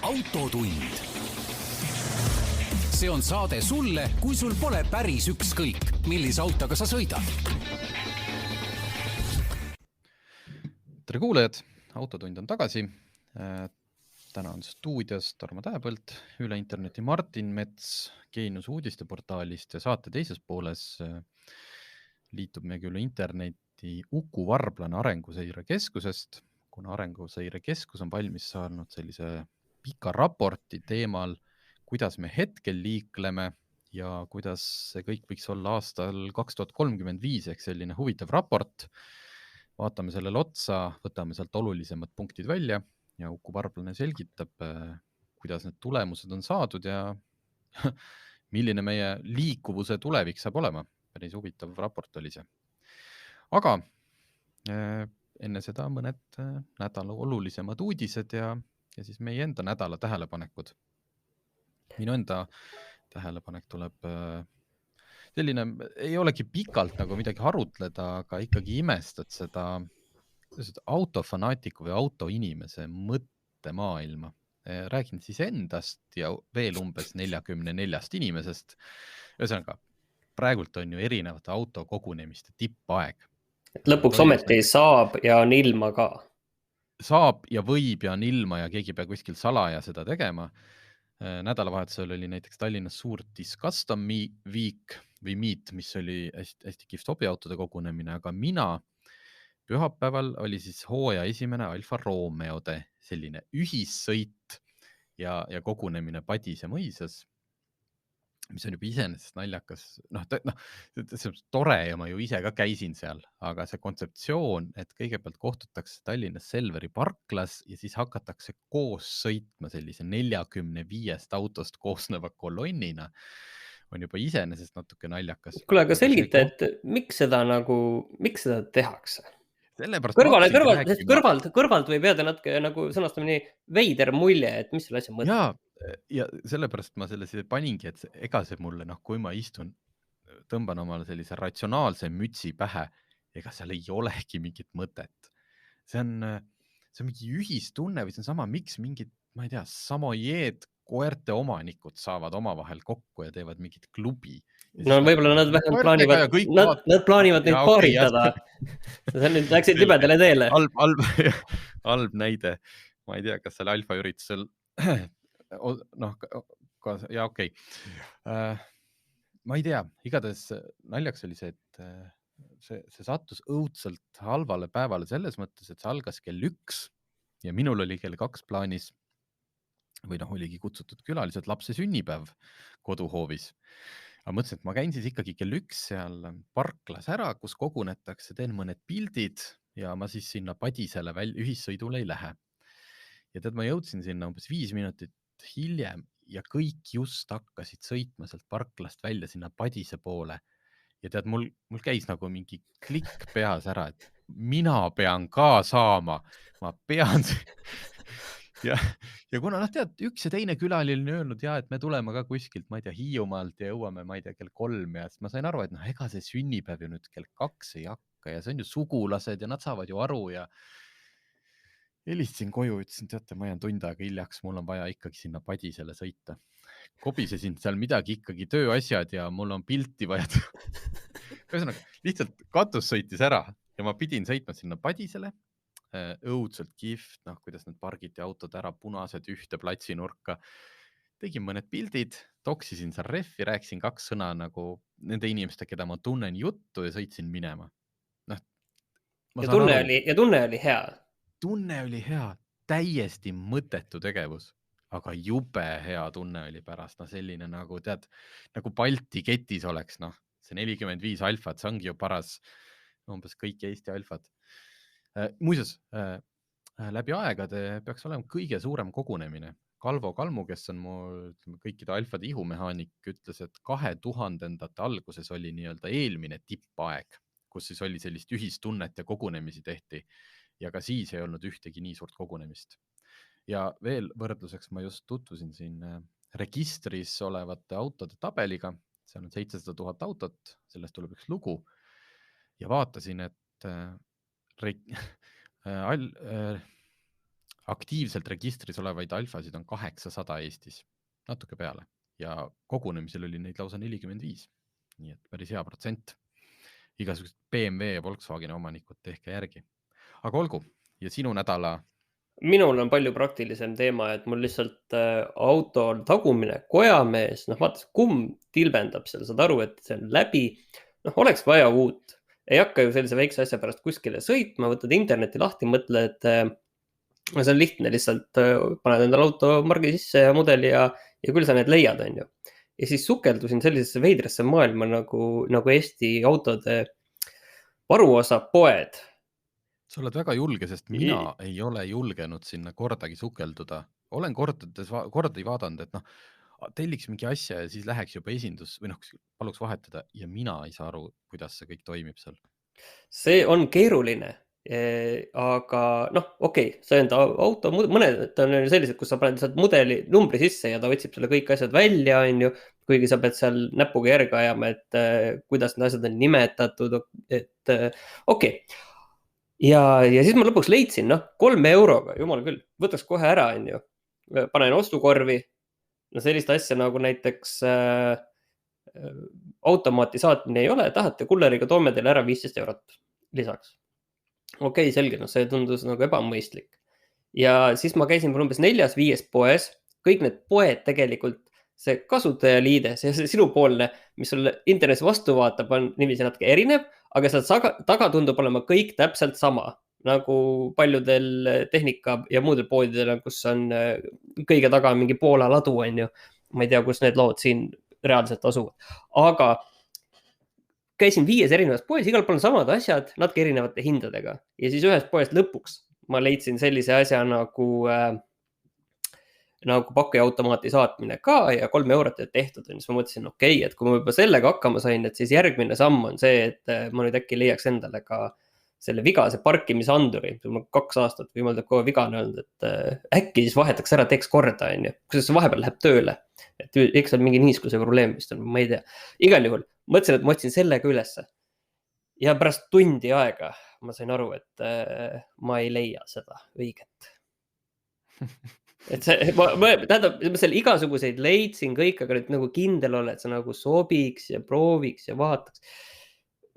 autotund. See on saade sulle, kui sul pole päris ükskõik, millise autoga sa sõidad. Tere kuulajad, autotund on tagasi. Täna on stuudios Tarmo Tähepõld, üle interneti Martin Mets, Geenius uudisteportaalist ja saate teises pooles liitub meiega üle interneti Uku Varblane Arenguseire Keskusest, kuna Arenguseire Keskus on valmis saanud sellise pika raporti teemal, kuidas me hetkel liikleme ja kuidas see kõik võiks olla aastal 2035 ehk selline huvitav raport. Vaatame sellele otsa, võtame sealt olulisemad punktid välja ja Uku Varblane selgitab, kuidas need tulemused on saadud ja milline meie liikuvuse tulevik saab olema. Päris huvitav raport oli see. Aga enne seda mõned nädala olulisemad uudised ja siis meie enda nädala tähelepanekud. Minu enda tähelepanek tuleb selline, ei olegi pikalt nagu midagi arutleda, aga ikkagi imestad seda autofanaatiku või autoinimese mõttemaailma. Räägin siis endast ja veel umbes 44 inimesest. Ühesõnaga, praegult on ju erinevate autokogunemiste tippaeg. Lõpuks ometi saab ja on ilma ka. Saab ja võib ja on ilma ja keegi pea kuskil salaja seda tegema. Nädalavahetusel oli näiteks Tallinnas suur Discustom Week või Meet, mis oli hästi kihvt hobiautode kogunemine, aga pühapäeval oli siis hooaja esimene Alfa Romeode selline ühissõit ja kogunemine Padis ja Mõisas, mis on juba iseenesest naljakas. See on tore ja ma ju ise ka käisin seal, aga see kontseptsioon, et kõigepealt kohtutakse Tallinnas Selveri parklas ja siis hakatakse koos sõitma sellise 45 autost koosneva kolonnina, on juba iseenesest natuke naljakas. Kuule, aga selgita, et miks seda tehakse? Kõrvalt võib jääda natuke nagu sõnastamine veider mulje, et mis selle asja mõte. Ja sellepärast ma selle paningi, et ega see mulle, kui ma istun, tõmban omale sellise ratsionaalse mütsi pähe, ega seal ei olegi mingit mõtet. See on mingi ühistunne või see on sama, miks mingid, ma ei tea, samojeed koerte omanikud saavad omavahel kokku ja teevad mingit klubi. No võib-olla nad vähemalt plaanivad neid paaritada. See nüüd läksid libedale teele. Halb näide. Ma ei tea, kas selle alfa üritusel ja okei. Ma ei tea, igatahes naljaks oli see, et see sattus õudselt halvale päevale selles mõttes, et see algas kell 1 ja minul oli kell 2 plaanis või oligi kutsutud külalised lapse sünnipäev koduhoovis. Aga mõtlesin, et ma käin siis ikkagi kell 1 seal parklas ära, kus kogunetakse, teen mõned pildid ja ma siis sinna Padisele ühissõidule ei lähe. Ja ma jõudsin sinna umbes 5 minutit hiljem ja kõik just hakkasid sõitma sealt parklast välja sinna Padise poole. Ja mul käis nagu mingi klikk peas ära, et mina pean ka saama, ma pean ja kuna üks ja teine külaline on öelnud, et me tuleme ka kuskilt, ma ei tea, Hiiumaalt ja jõuame, ma ei tea, kell 3 ja ma sain aru, et ega see sünnipäev ju nüüd kell 2 ei hakka ja see on ju sugulased ja nad saavad ju aru ja helistasin koju, ütlesin, teate, ma jään tund aega hiljaks, mul on vaja ikkagi sinna Padisele sõita. Kobisesin seal midagi ikkagi tööasjad ja mul on pilti vaja. Ühesõnaga, lihtsalt katus sõitis ära ja ma pidin sõitma sinna Padisele. Õudselt kihvt, kuidas need pargiti autod ära, punased ühte platsinurka. Tegin mõned pildid, toksisin seal reffi, rääkisin 2 sõna nagu nende inimeste, keda ma tunnen juttu ja sõitsin minema. Ja tunne oli hea. Tunne oli hea, täiesti mõttetu tegevus, aga jube hea tunne oli pärast. Selline nagu, tead, nagu Balti ketis oleks, see 45 alfat, see ongi ju paras umbes kõik Eesti alfad. Muuseas, läbi aegade peaks olema kõige suurem kogunemine. Kalvo Kalmu, kes on mu kõikide alfade ihumehaanik, ütles, et 2000-ndate alguses oli nii-öelda eelmine tippaeg, kus siis oli sellist ühistunnet ja kogunemisi tehti. Ja ka siis ei olnud ühtegi nii suurt kogunemist. Ja veel võrdluseks ma just tutvusin siin registris olevate autode tabeliga. Seal on 700 000 autot, sellest tuleb üks lugu. Ja vaatasin, et aktiivselt registris olevaid alfasid on 800 Eestis, natuke peale ja kogunemisel oli neid lausa 45. Nii et päris hea protsent. Igasugused BMW ja Volkswageni omanikud tehke järgi. Aga olgu, ja sinu nädala? Minul on palju praktilisem teema, et mul lihtsalt auto tagumine kojamees, vaata, kumm tilbendab seal, saad aru, et see on läbi. Oleks vaja uut. Ei hakka ju sellise väikse asja pärast kuskile sõitma, võtad interneti lahti, mõtle, et see on lihtne, lihtsalt paned endale auto margi sisse ja mudeli ja küll sa need leiad, on ju. Ja siis sukeldusin sellisesse veidrasse maailma nagu Eesti autode varuosa poed. Sa oled väga julge, sest mina ei ole julgenud sinna kordagi sukelduda. Olen kordi vaadanud, et telliks mingi asja ja siis läheks juba esindus või paluks vahetada ja mina ei saa aru, kuidas see kõik toimib seal. See on keeruline, aga okei, see enda auto, mõned on sellised, kus sa paned lihtsalt mudeli numbri sisse ja ta otsib selle kõik asjad välja, on ju, kuigi sa pead seal näpuga järge ajama, et kuidas need asjad on nimetatud, et okei. Ja siis ma lõpuks leidsin, 3 euroga, jumal küll, võtaks kohe ära, on ju. Panen ostukorvi, sellist asja nagu näiteks automaati saatmine ei ole, tahate kulleriga toome teile ära 15 eurot lisaks. Okei, selge, see tundus nagu ebamõistlik. Ja siis ma käisin umbes 4-5 poes, kõik need poed tegelikult, see kasutajaliide, see sinupoolne, mis sulle internetis vastu vaatab, on niiviisi natuke erinev, aga seal taga tundub olema kõik täpselt sama, nagu paljudel tehnika ja muudel poodidel, kus on kõige taga mingi Poola ladu, on ju. Ma ei tea, kus need lood siin reaalselt asuvad. Aga käisin 5 erinevas poes, igal pool on samad asjad, natuke erinevate hindadega. Ja siis ühes poes lõpuks ma leidsin sellise asja nagu pakkuja automaati saatmine ka ja 3 eurot tehtud. Siis ma mõtlesin, okei, et kui ma juba sellega hakkama sain, et siis järgmine samm on see, et ma nüüd äkki leiaks endale ka selle vigase parkimisanduri. Mul 2 aastat võimaldab kogu vigane olnud, et äkki siis vahetaks ära, teeks korda, on ju. Kus see vahepeal läheb tööle. Et eks on mingi niiskuse probleem, vist on, ma ei tea. Igal juhul, mõtlesin, et ma otsin sellega ülesse. Ja pärast tundi aega ma sain aru, et ma ei leia seda õiget. Et see, tähendab, ma seal igasuguseid leidsin kõik, aga nüüd nagu kindel ole, et see nagu sobiks ja prooviks ja vaataks.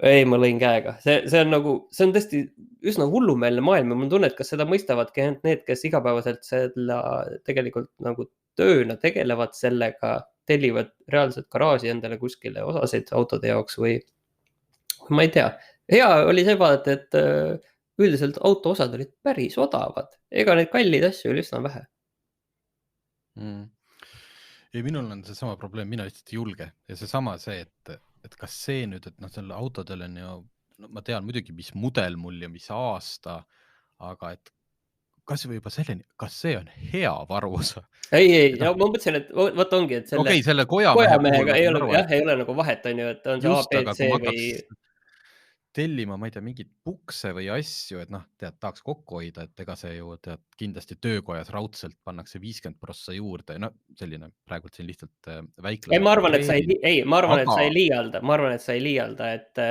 Ei, ma lõin käega. See on tõesti üsna hullumeelne maailm ja mul tunne, et kas seda mõistavadki need, kes igapäevaselt selle tegelikult nagu tööna tegelevad sellega, tellivad reaalselt garaaži endale kuskile osasid autode jaoks või ma ei tea. Hea oli see vaadata, et üldiselt auto osad olid päris odavad. Ega neid kallid asju oli üsna vähe. Ja minul on see sama probleem, mina lihtsalt ei julge ja seesama see, et kas see nüüd, et selle autodel on ju, ma tean muidugi, mis mudel mul ja mis aasta, aga et kas või juba selleni, kas see on hea varuosa? Ei, ma mõtlesin, et võt ongi, et selle kojamehega ei ole nagu vahet, on ju, et on see just, ABC või tellima, ma ei tea, mingit pukse või asju, et tead, tahaks kokku hoida, et ega see ju tead, kindlasti töökojas raudselt pannakse 50% juurde, selline praegult siin lihtsalt väikle. Ma arvan, et sa ei liialda, et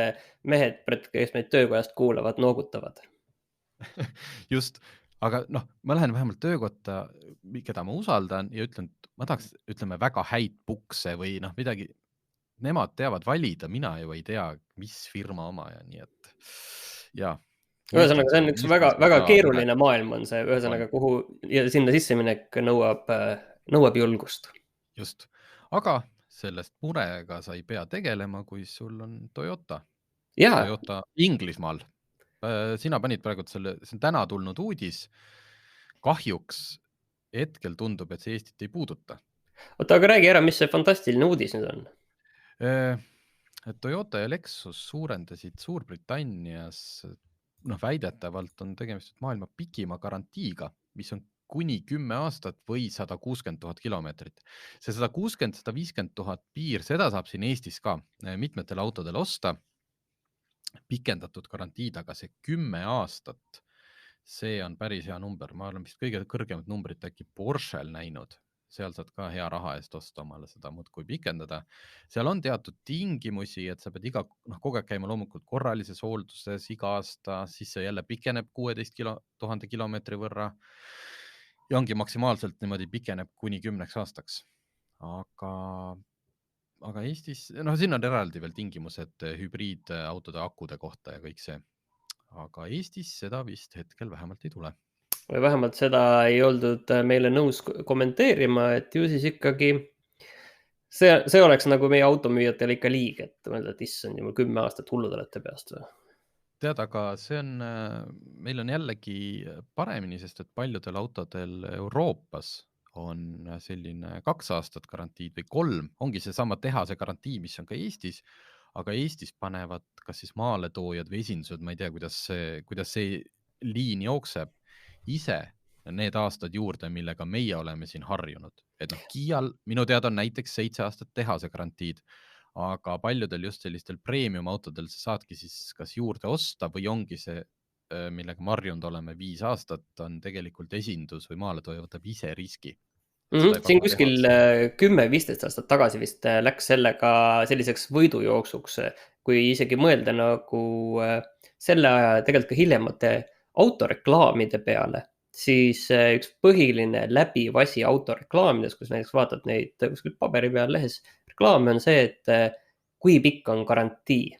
mehed, kes meid töökojast kuulavad, noogutavad. Just, aga ma lähen vähemalt töökotta, keda ma usaldan ja ütlen, et ma tahaks, ütleme, väga häid pukse või midagi. Nemad teavad valida, mina ju ei tea, mis firma oma ja nii, et ja. Ühesõnaga, see on üks väga keeruline maailm on see, ühesõnaga, kuhu ja sinna sisseminek nõuab julgust. Just, aga sellest murega sa ei pea tegelema, kui sul on Toyota. Toyota Inglismaal. Sina panid praegu see on täna tulnud uudis. Kahjuks hetkel tundub, et see Eestit ei puuduta. Oota, aga räägi ära, mis see fantastiline uudis nüüd on? Toyota ja Lexus suurendasid Suurbritannias, väidetavalt on tegemist maailma pikima garantiiga, mis on kuni 10 aastat või 160 000 kilomeetrit. See 160-150 000 piir, seda saab siin Eestis ka mitmetel autodel osta. Pikendatud garantiid, aga see 10 aastat, see on päris hea number. Ma olen vist kõige kõrgemat numbrit äkki Porschel näinud. Seal saad ka hea raha eest osta omale seda muudkui pikendada. Seal on teatud tingimusi, et sa pead kogu aeg käima loomulikult korralises hoolduses iga aasta, siis see jälle pikeneb 16 000 kilomeetri võrra. ja ongi maksimaalselt niimoodi pikeneb kuni 10 aastaks. Aga Eestis, siin on eraldi veel tingimused hübriidautode akude kohta ja kõik see. Aga Eestis seda vist hetkel vähemalt ei tule. Või vähemalt seda ei oldud meile nõus kommenteerima, et ju siis ikkagi see oleks nagu meie automüüjatele ikka liig, et mõelda, et issand, juba 10 aastat hullud olete peast või? Tead, aga meil on jällegi paremini, sest et paljudel autodel Euroopas on selline 2 aastat garantiid või 3, ongi seesama tehase garantii, mis on ka Eestis, aga Eestis panevad kas siis maaletoojad või esindused, ma ei tea, kuidas see liin jookseb, ise need aastad juurde, millega meie oleme siin harjunud. Et Kial minu teada on näiteks 7 aastat tehase garantiid, aga paljudel just sellistel premium autodel sa saadki siis kas juurde osta või ongi see, millega me harjunud oleme 5 aastat, on tegelikult esindus või maaletooja võtab ise riski. Siin kuskil 10-15 aastat tagasi vist läks sellega selliseks võidujooksuks, kui isegi mõelda nagu selle aja tegelikult ka hiljemate autoreklaamide peale, siis üks põhiline läbiv asi autoreklaamides, kus näiteks vaatad neid kuskil paberi peal lehes reklaame, on see, et kui pikk on garantii.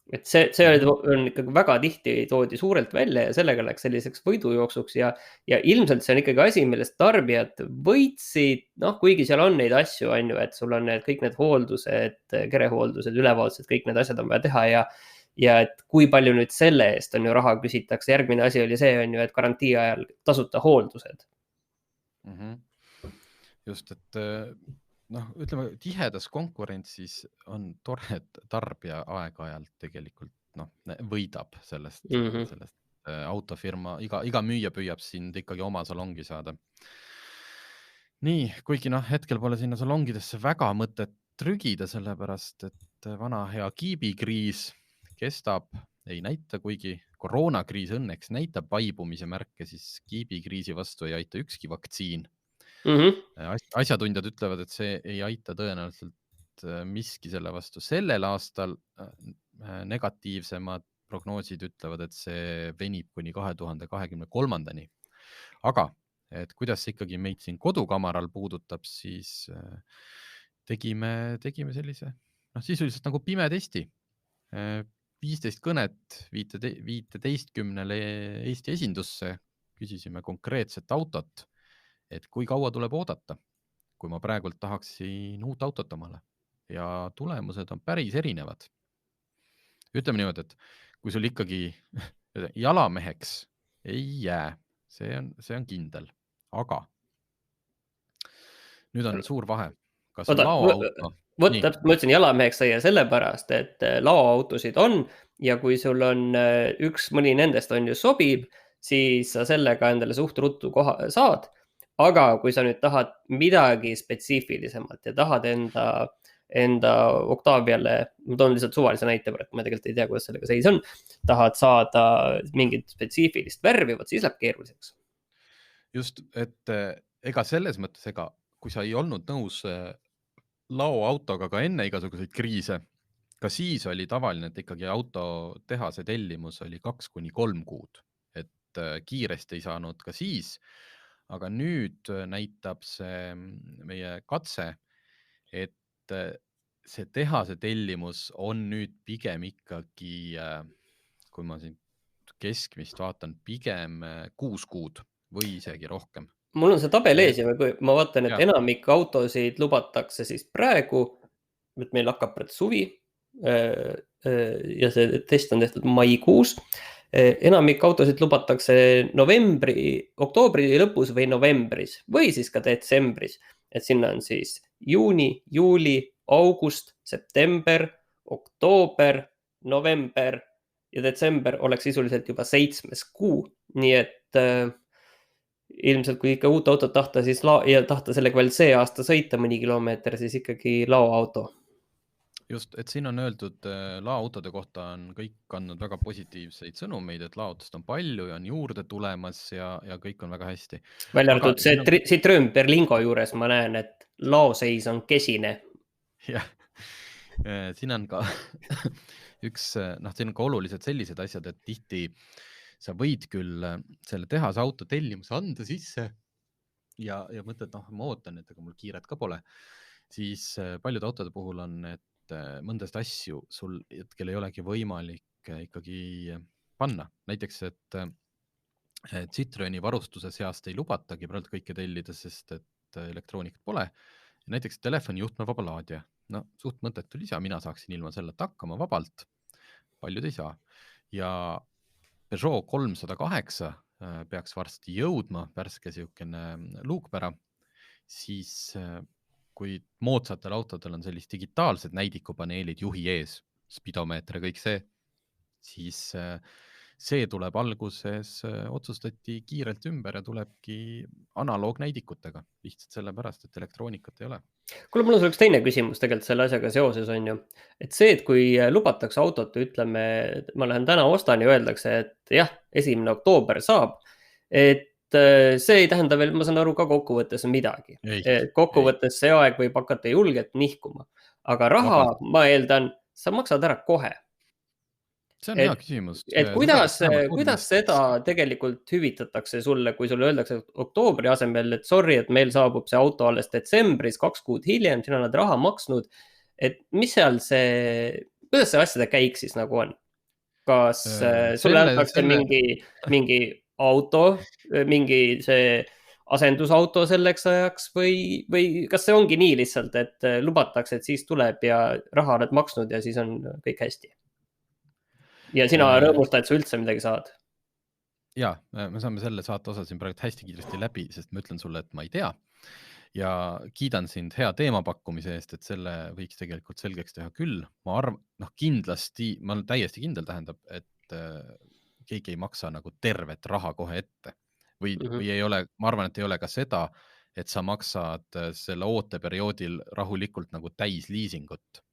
Et see on ikkagi väga tihti toodi suurelt välja ja sellega läks selliseks võidujooksuks ja ilmselt see on ikkagi asi, millest tarbijad võitsid, kuigi seal on neid asju, et sul on kõik need hooldused, kerehooldused, ülevaatused, kõik need asjad on vaja teha ja et kui palju nüüd selle eest on ju raha küsitakse. Järgmine asi oli see, on ju, et garantii ajal tasuta hooldused. Just, et ütleme, tihedas konkurentsis on tore, et tarbija aeg-ajalt tegelikult võidab sellest autofirma, iga müüja püüab sind ikkagi oma salongi saada. Nii, kuigi hetkel pole sinna salongidesse väga mõtet trügida, sellepärast, et vana hea kiibikriis kestab, ei näita, kuigi koroonakriis õnneks näitab vaibumise märke, siis kiibikriisi vastu ei aita ükski vaktsiin. Asjatundjad ütlevad, et see ei aita tõenäoliselt miski selle vastu. Sellel aastal negatiivsemad prognoosid ütlevad, et see venib kuni 2023. Aga et kuidas see ikkagi meid siin kodukamaral puudutab, siis tegime sellise sisuliselt nagu pime testi. 15 kõnet 15 Eesti esindusse, küsisime konkreetset autot, et kui kaua tuleb oodata, kui ma praegult tahaksin uut autot omale ja tulemused on päris erinevad. Ütleme niimoodi, et kui sul ikkagi jalameheks ei jää, see on kindel, aga nüüd on suur vahe. Kas laoauto? Täpselt, ma ütlesin jalameheks sai sellepärast, et laoautosid on ja kui sul on mõni nendest on ju sobib, siis sa sellega endale suht ruttu saad. Aga kui sa nüüd tahad midagi spetsiifilisemalt ja tahad enda Octaviale, ma toon lihtsalt suvalise näite, ma tegelikult ei tea, kuidas sellega seis on, tahad saada mingit spetsiifilist värvi, siis läheb keeruliseks. Just, et ega selles mõttes, kui sa ei olnud nõus laoautoga ka enne igasuguseid kriise, ka siis oli tavaline, et ikkagi autotehase tellimus oli 2-3 kuud, et kiiresti ei saanud ka siis. Aga nüüd näitab see meie katse, et see tehase tellimus on nüüd pigem ikkagi, kui ma siin keskmist vaatan, pigem 6 kuud või isegi rohkem. Mul on see tabel ees ja ma vaatan, et enamik autosid lubatakse siis praegu, et meil hakkab suvi ja see test on tehtud maikuus. Enamik autosid lubatakse oktoobri lõpus või novembris või siis ka detsembris. Et sinna on siis juuni, juuli, august, september, oktoober, november ja detsember oleks sisuliselt juba 7. kuu. Nii et ilmselt kui ikka uut autot tahta, siis ja tahta sellega veel see aasta sõita mõni kilomeeter, siis ikkagi laoauto. Just, et siin on öeldud, laoautode kohta on kõik andnud väga positiivseid sõnumeid, et laoautost on palju ja on juurde tulemas ja kõik on väga hästi. Välja arvatud see Citroen Berlingo juures ma näen, et laoseis on kesine. Jah, siin on ka siin on ka olulised sellised asjad, et tihti sa võid küll selle tehase auto tellimuse anda sisse ja mõtled, ma ootan, et ega mul kiiret ka pole, siis paljude autode puhul on, et mõndast asju sul hetkel ei olegi võimalik ikkagi panna. Näiteks, et Citroeni varustuse seast ei lubatagi praegu kõike tellida, sest et elektroonikat pole. Näiteks telefoni juhtmevaba laadija. No suht mõttetu lisa, mina saaksin ilma selleta hakkama vabalt. Paljud ei saa. Ja Peugeot 308 peaks varsti jõudma, värske siukene luukpära, siis kui moodsatel autodel on sellist digitaalsed näidikupaneelid juhi ees, spidomeeter ja kõik see, siis see tuleb alguses, otsustati kiirelt ümber ja tulebki analoognäidikutega, lihtsalt sellepärast, et elektroonikat ei ole. Kuule, mul on sul üks teine küsimus tegelikult selle asjaga seoses on ju, et see, et kui lubatakse autot, ütleme, ma lähen täna ostan ja öeldakse, et jah, 1. oktoober saab, et see ei tähenda veel, ma saan aru, ka kokkuvõttes midagi. Kokkuvõttes see aeg võib hakata julgelt nihkuma, aga raha, ma eeldan, sa maksad ära kohe. See on hea küsimus. Et kuidas seda tegelikult hüvitatakse sulle, kui sulle öeldakse oktoobri asemel, et sorry, et meil saabub see auto alles detsembris, 2 kuud hiljem, sina oled raha maksnud. Et mis seal kuidas see asjade käik siis nagu on? Kas sulle antakse mingi auto, mingi see asendusauto selleks ajaks või kas see ongi nii lihtsalt, et lubatakse, et siis tuleb ja raha oled maksnud ja siis on kõik hästi? Ja sina rõõmusta, et sa üldse midagi saad? Ja, me saame selle saate osa siin praegu hästi kiiresti läbi, sest ma ütlen sulle, et ma ei tea. Ja kiidan sind hea teema pakkumise eest, et selle võiks tegelikult selgeks teha küll. Ma arvan, kindlasti, ma olen täiesti kindel tähendab, et keegi ei maksa nagu tervet raha kohe ette. Või ei ole, ma arvan, et ei ole ka seda, et sa maksad selle ooteperioodil rahulikult nagu täisliisingut.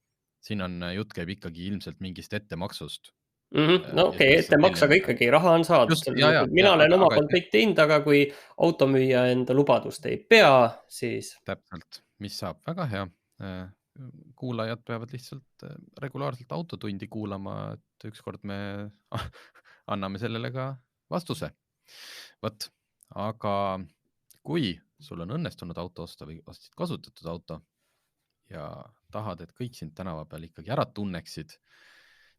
Siin on jutt käib ikkagi ilmselt mingist ettemaksust. No okei, ettemaksaga ikkagi raha on saadud. Mina olen oma poolt kõik teinud, aga kui automüüja enda lubadust ei pea, siis... Täpselt, mis saab väga hea. Kuulajad peavad lihtsalt regulaarselt autotundi kuulama, et ükskord me anname sellele ka vastuse. Võt, aga kui sul on õnnestunud auto osta või ostsid kasutatud auto ja tahad, et kõik sind tänava peal ikkagi ära tunneksid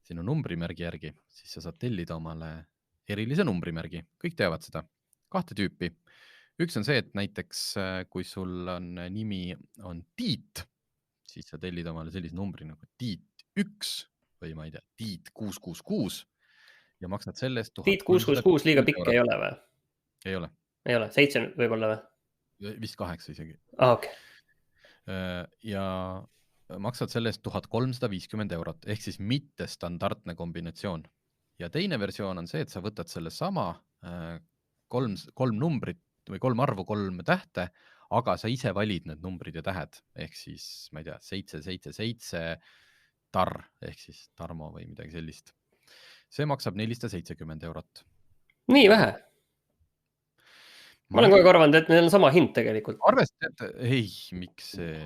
sinu numbrimärgi järgi, siis sa saad tellida omale erilise numbrimärgi. Kõik teavad seda. 2 tüüpi. Üks on see, et näiteks kui sul on nimi on Tiit, siis sa tellid omale sellise numbri nagu Tiit 1 või ma ei tea, Tiit 666 ja maksad sellest... Tiit 666 liiga pikk ei ole või? Ei ole. Ei ole, 7 võib-olla või? Vist 8 isegi. Okay. Ja maksad sellest 1350 €, ehk siis mitte standardne kombinatsioon. Ja teine versioon on see, et sa võtad selle sama 3 numbrit või 3 arvu, 3 tähte, aga sa ise valid need numbrid ja tähed. Ehk siis, ma ei tea, 777 tar, ehk siis Tarmo või midagi sellist. See maksab 470 €. Nii vähe? Ma olen kogu aeg arvanud, et neil on sama hind tegelikult. Arvestad, ei, miks see...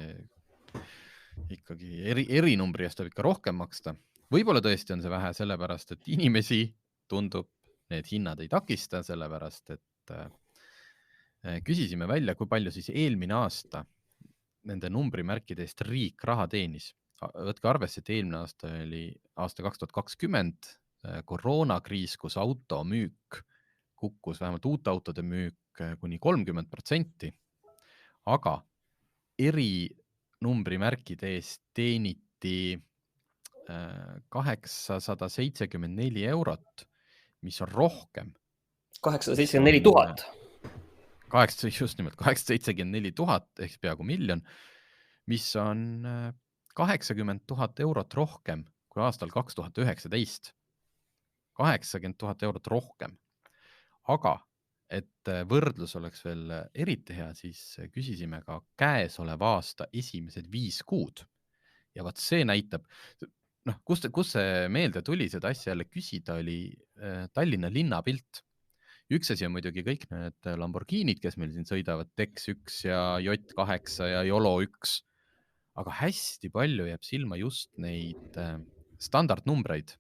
ikkagi eri numbri eest tuleb ikka rohkem maksta. Võib-olla tõesti on see vähe sellepärast, et inimesi tundub, need hinnad ei takista, sellepärast, et küsisime välja, kui palju siis eelmine aasta nende numbrimärkide eest riik raha teenis. Võtke arvesse, et eelmine aasta oli aasta 2020, koroonakriis, kus auto müük kukkus, vähemalt uute autode müük kuni 30%, aga numbrimärkide eest teeniti 874 €, mis on rohkem. 874 000. Just nimelt, 874 000 ehk peaaegu miljon, mis on 80 000 € rohkem kui aastal 2019. 80 000 € rohkem. Aga et võrdlus oleks veel eriti hea, siis küsisime ka käesoleva aasta esimesed 5 kuud. Ja vaat see näitab, kus see meelde tuli seda asja jälle küsida, oli Tallinna linnapilt. Üks asi on muidugi kõik need Lamborghinid, kes meil siin sõidavad, Tex 1 ja J8 ja Yolo 1. Aga hästi palju jääb silma just neid standardnumbreid.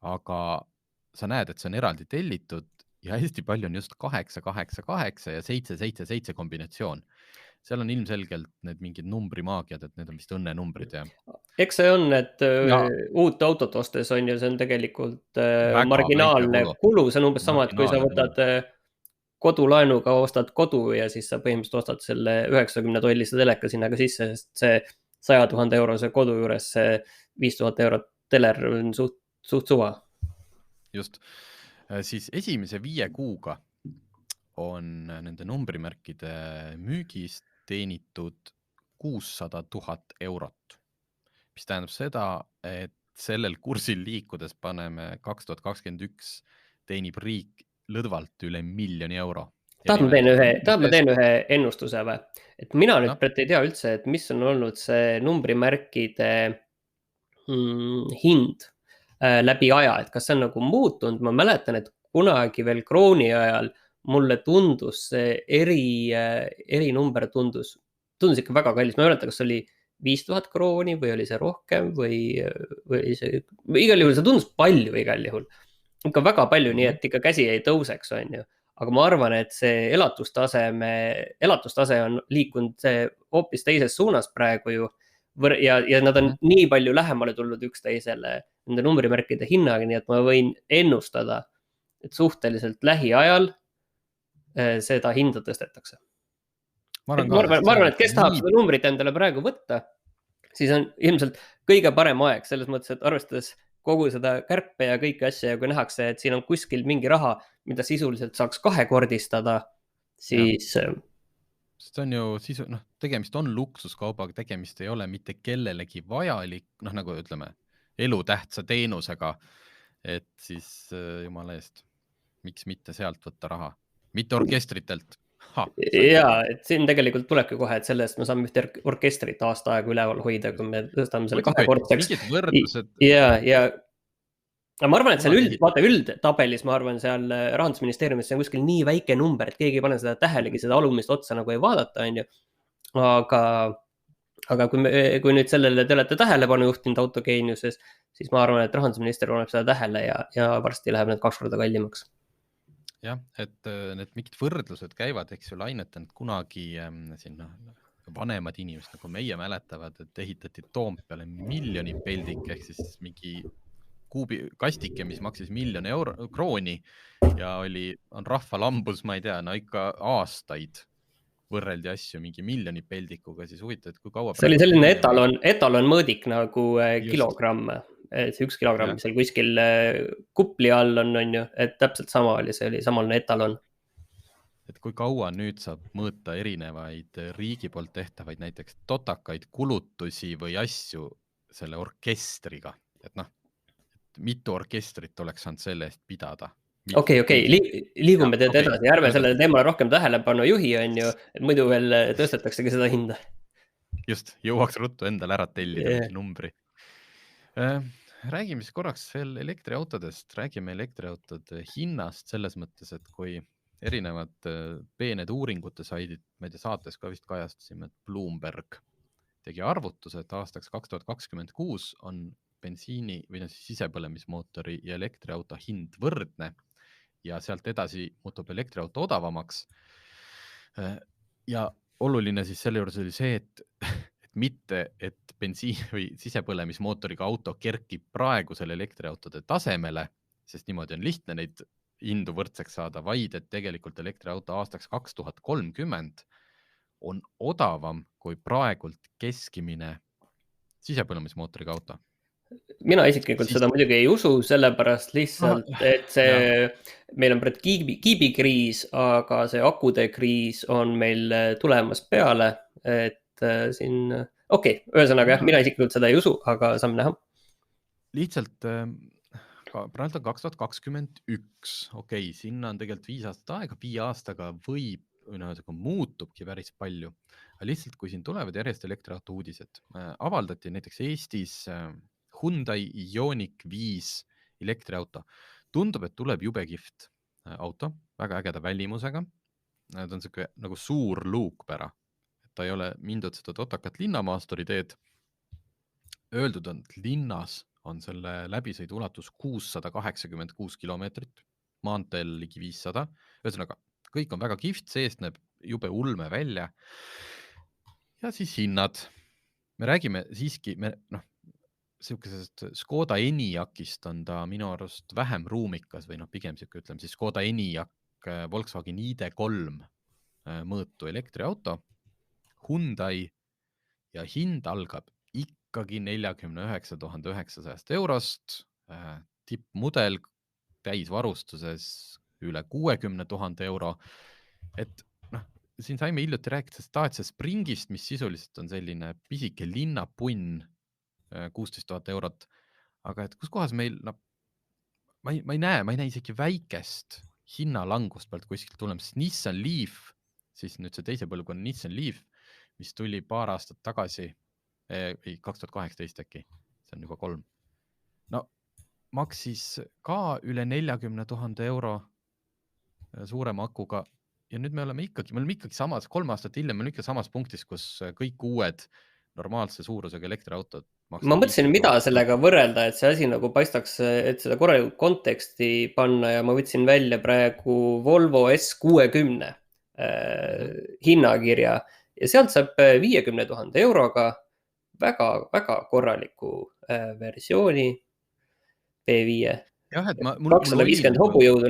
Aga sa näed, et see on eraldi tellitud ja hästi palju on just 888 ja 777 kombinatsioon. Seal on ilmselgelt need mingid numbrimaagiad, et need on vist õnnenumbrid ja Eks see on, et Ja. uut autot ostes on ju, see on tegelikult Väga marginaalne väike kulu, see on umbes sama, et kui sa Marginaalne võtad kodulaenuga ostad kodu ja siis sa põhimõtteliselt ostad selle 90 tollise teleka sinna ka sisse, sest see 100 000 eurose kodu juures see 5000 eurot teler on suht suva. just, siis esimese 5 kuuga on nende numbrimärkide müügist teenitud 600 000 eurot, mis tähendab seda, et sellel kursil liikudes paneme 2021 teenib riik lõdvalt üle 1 000 000 euro. Tahad ma teen ühe ennustuse või? Et mina nüüd ei tea üldse, et mis on olnud see numbrimärkide hind läbi aja, et kas see on nagu muutunud, ma mäletan, et kunagi veel krooni ajal mulle tundus see erinumber tundus ikka väga kallis, ma ei mäleta, kas oli 5000 krooni või oli see rohkem või see, igal juhul see tundus palju igal juhul, ikka väga palju, nii et ikka käsi ei tõuseks, on ju. Aga ma arvan, et see elatustase on liikunud hoopis teises suunas praegu ju ja nad on nii palju lähemale tulnud üksteisele nende numbrimärkide hinnaga, nii et ma võin ennustada, et suhteliselt lähiajal seda hinda tõstetakse. Ma arvan, et kes tahab seda numbrit endale praegu võtta, siis on ilmselt kõige parem aeg selles mõttes, et arvestades kogu seda kärpe ja kõiki asja ja kui nähakse, et siin on kuskil mingi raha, mida sisuliselt saaks kahekordistada, siis... See on ju, tegemist on luksuskaubaga, tegemist ei ole mitte kellelegi vajalik, nagu ütleme, elutähtsa teenusega, et siis jumala eest, miks mitte sealt võtta raha, mitte orkestritelt. Jaa, et siin tegelikult tulebki kohe, et sellest me saame ühte orkestrit aasta aega üleval hoida, kui me tõstame selle kahekordseks. Ja ma arvan, et seal üldtabelis, ma arvan, seal Rahandusministeeriumis see on kuskil nii väike number, et keegi ei pane seda tähelegi, seda alumist otsa nagu ei vaadata, on ju. Aga kui nüüd sellele te olete tähelepanu juhtinud Autogeeniuses, siis ma arvan, et Rahandusminister paneb seda tähele ja varsti läheb need 2 korda kallimaks. Jah, et need mingid võrdlused käivad, eks ju, lainetanud kunagi siin vanemad inimesed, nagu meie mäletavad, et ehitati Toompeale 1 miljoni peldik, ehk siis mingi kastike, mis maksis 1 000 000 krooni ja on rahvalambus, ma ei tea, ikka aastaid võrreldi asju mingi 1 miljoni peldikuga, siis huvitav, et kui kaua... See oli selline etalon mõõdik nagu kilogramm. See 1 kilogramm, mis seal kuskil kupli all on ju, et täpselt sama oli, see oli samalne etalon. Et kui kaua nüüd saab mõõta erinevaid riigi poolt tehtavaid näiteks totakaid kulutusi või asju selle orkestriga, et mitu orkestrit oleks saanud selle eest pidada. Okei, liigume teed edasi, ärme sellele teemale rohkem tähelepanu juhi, on ju, et muidu veel tõstetaksegi seda hinda. Just, jõuaks ruttu endale ära tellida numbri. Räägime siis korraks veel elektriautodest, räägime elektriautode hinnast selles mõttes, et kui erinevad peened uuringute saidid, ma ei tea, saates ka vist kajastasime, et Bloomberg tegi arvutuse, et aastaks 2026 on bensiini või sisepõlemismootori ja elektriauto hind võrdne ja sealt edasi muutub elektriauto odavamaks. Ja oluline siis selle juures oli see, et mitte, et bensiin või sisepõlemismootoriga auto kerkib praegusele elektriautode tasemele, sest niimoodi on lihtne neid hindu võrdseks saada, vaid et tegelikult elektriauto aastaks 2030 on odavam kui praegult keskimine sisepõlemismootoriga auto. Mina isiklikult seda muidugi ei usu, sellepärast lihtsalt, et meil on kiibikriis, aga see akude kriis on meil tulemas peale, et siin, ühesõnaga, mina isiklikult seda ei usu, aga saame näha. Lihtsalt praegu on 2021, sinna on tegelikult 5 aastat aega, 5 aastaga muutubki päris palju. Aga lihtsalt, kui siin tulevad järjest elektriauto uudised, avaldati näiteks Eestis Hyundai Ioniq 5 elektriauto. Tundub, et tuleb jube kihvt auto, väga ägeda välimusega. Ta on selline nagu suur luukpära. Ta ei ole mindud seda totakat linnamaasturi teed. Öeldud on, et linnas on selle läbisõidu ulatus 686 kilomeetrit. maanteel ligi 500. Ühesõnaga, kõik on väga kihvt, seest näeb jube ulme välja. Ja siis hinnad. Me räägime siiski, siukesest Škoda Enyaqist on ta minu arust vähem ruumikas või pigem siuke, ütleme siis Škoda Enyaq Volkswagen ID3 mõõtu elektriauto. Hyundai ja hind algab ikkagi 49 900 eurost, tippmudel täisvarustuses üle 60 000 euro. Et siin saime hiljuti rääkida Dacia Springist, mis sisuliselt on selline pisike linnapunn, 16 000 eurot. Aga et kus kohas meil, ma ei näe isegi väikest hinnalangust pealt kuskilt tulemas. Nissan Leaf, siis nüüd see teise põlvkonna Nissan Leaf, mis tuli paar aastat tagasi, 2018 äkki, see on juba 3. Maksis ka üle 40 000 euro suurema akuga ja nüüd me oleme ikkagi samas, 3 aastat hiljem me oleme ikka samas punktis, kus kõik uued normaalse suurusega elektriautod maksavad. Ma mõtlesin, mida sellega võrrelda, et see asi nagu paistaks, et seda korralikult konteksti panna ja ma võtsin välja praegu Volvo S60 hinnakirja ja sealt saab 50 000 euroga väga korraliku versiooni B5. Jah, et 250 hobujõudu,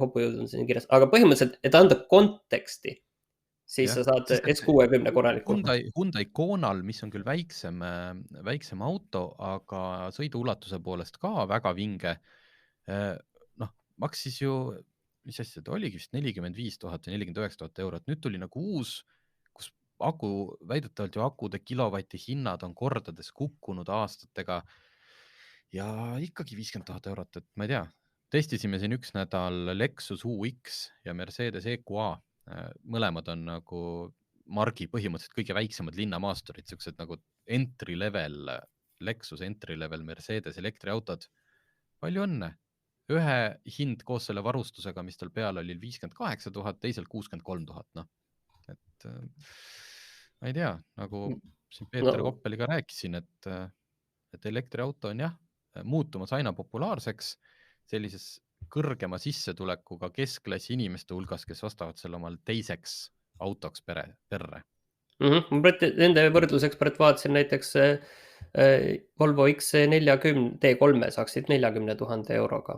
hobujõud on siin kirjas, aga põhimõtteliselt, et anda konteksti, siis sa saad S60 korraliku. Hyundai Konal, mis on küll väiksem auto, aga sõiduulatuse poolest ka väga vinge. Maksis ju, mis asja ta oligi vist 45 000 ja 49 000 eurot. Nüüd tuli nagu uus, kus väidetavalt ju akude kilovati hinnad on kordades kukkunud aastatega ja ikkagi 50 000 eurot, et ma ei tea. Testisime siin üks nädal Lexus UX ja Mercedes EQA. Mõlemad on nagu margi põhimõtteliselt kõige väiksemad linnamaasturid, siuksed nagu entry level, Lexus entry level Mercedes elektriautod. Palju õnne. Ühe hind koos selle varustusega, mis tal peal oli 58 000, teisel 63 000. Et ma ei tea, nagu siin Peeter Koppeliga rääkisin, et elektriauto on muutumas aina populaarseks sellises kõrgema sissetulekuga keskklassi inimeste hulgas, kes ostavad selle omal teiseks autoks perre. Nende võrdluseks vaatasin näiteks Volvo XC40 D3 saaksid 40 000 euroga.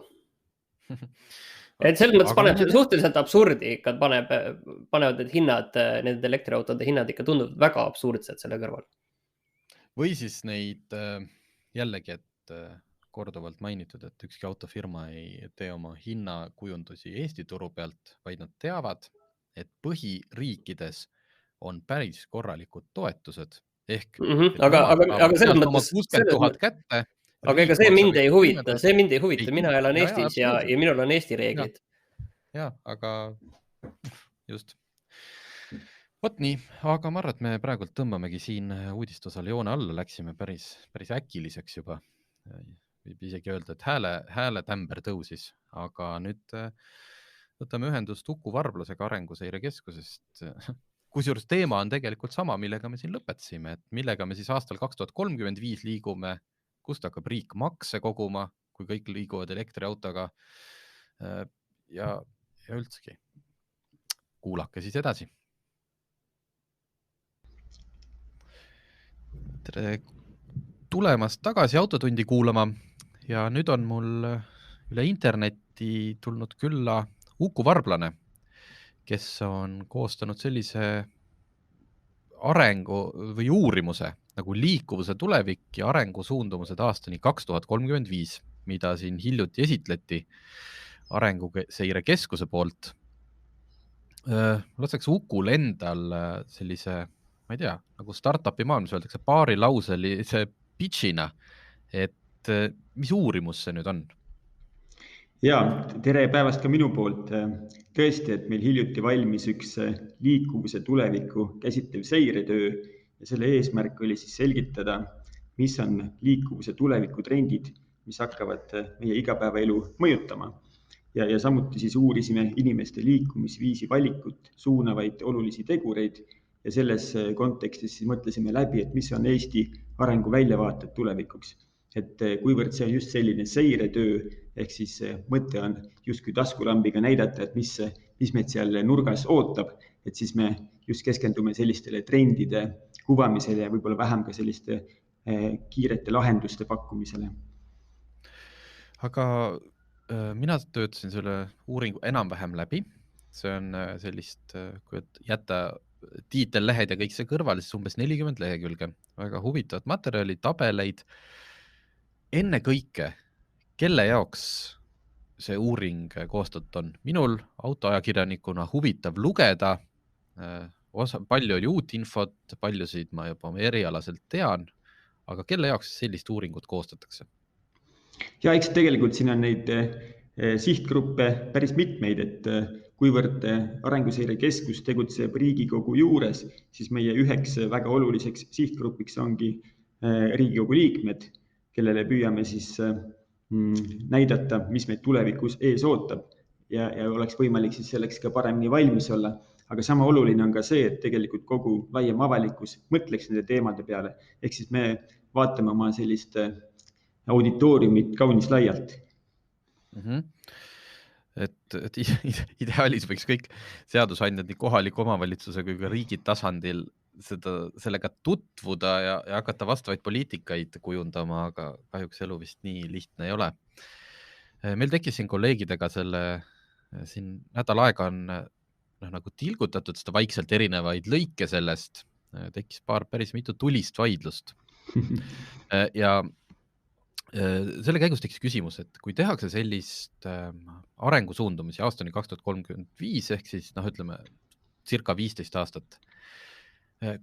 Et selles mõttes paneb suhteliselt absurdi, ikka panevad need hinnad, need elektriautode hinnad ikka tunduvad väga absurdsed selle kõrval. Või siis neid jällegi, et korduvalt mainitud, et ükski autofirma ei tee oma hinnakujundusi Eesti turu pealt, vaid nad teavad, et põhiriikides on päris korralikud toetused. Ehk aga selles mõttes 60 000 kätte. Aga ega see mind ei huvita, mina elan Eestis ja minul on Eesti reeglid. Ja, aga just. Võt nii, aga ma arvan, et me praegult tõmbamegi siin uudistosal joone alla, läksime päris äkiliseks juba. Võib isegi öelda, et hääle tämber tõusis, aga nüüd võtame ühendust Uku Varblasega Arenguseire Keskusest. Kusjuures teema on tegelikult sama, millega me siin lõpetasime, et millega me siis aastal 2035 liigume, kust hakkab riik makse koguma, kui kõik liiguvad elektriautoga ja üldsegi. Kuulake siis edasi. Tere tulemast tagasi Autotundi kuulama ja nüüd on mul üle interneti tulnud külla Uku Varblane, kes on koostanud sellise arengu või uurimuse nagu liikuvuse tulevik ja arengusuundumused aastani 2035, mida siin hiljuti esitleti Arenguseire Keskuse poolt. Laseks Ukul endal sellise, ma ei tea, nagu startupi maailmas öeldakse, paari lauselise pitchina, et mis uurimus see nüüd on? Ja, tere päevast ka minu poolt. Tõesti, et meil hiljuti valmis üks liikuvuse tuleviku käsitlev seiretöö ja selle eesmärk oli siis selgitada, mis on liikuvuse tuleviku trendid, mis hakkavad meie igapäevaelu mõjutama. Ja samuti siis uurisime inimeste liikumisviisi valikut, suunavaid olulisi tegureid ja selles kontekstis siis mõtlesime läbi, et mis on Eesti arengu väljavaated tulevikuks. Et kuivõrd see on just selline seiretöö, ehk siis mõte on justkui taskulambiga näidata, et mis meid seal nurgas ootab, et siis me just keskendume sellistele trendide kuvamisele ja võib-olla vähem ka selliste kiirete lahenduste pakkumisele. Aga mina töötasin selle uuringu enam-vähem läbi. See on sellist, kui jätta tiitellehed ja kõik see kõrvale, siis umbes 40 lehekülge. Väga huvitavat materjali, tabeleid. Enne kõike, kelle jaoks see uuring koostatud on? Minul autoajakirjanikuna huvitav lugeda. Palju oli uut infot, paljusid ma juba erialaselt tean, aga kelle jaoks sellist uuringut koostatakse? Ja eks tegelikult siin on neid sihtgruppe päris mitmeid, et kuivõrd Arenguseire Keskus tegutseb Riigikogu juures, siis meie üheks väga oluliseks sihtgrupiks ongi Riigikogu liikmed, kellele püüame siis näidata, mis meid tulevikus ees ootab ja oleks võimalik siis selleks ka paremini valmis olla. Aga sama oluline on ka see, et tegelikult kogu laiem avalikkus mõtleks nende teemade peale. Ehk siis me vaatame oma sellist auditooriumit kaunis laialt. Et ideaalis võiks kõik seadusandjad nii kohaliku omavalitsuse kui ka riigi tasandil sellega tutvuda ja hakata vastavaid poliitikaid kujundama, aga kahjuks elu vist nii lihtne ei ole. Meil tekkis siin kolleegidega siin nädal aega on nagu tilgutatud seda vaikselt erinevaid lõike sellest, tekkis päris mitu tulist vaidlust. Ja selle käigus tekkis küsimus, et kui tehakse sellist arengusuundumisi aastani 2035 ehk siis ütleme circa 15 aastat,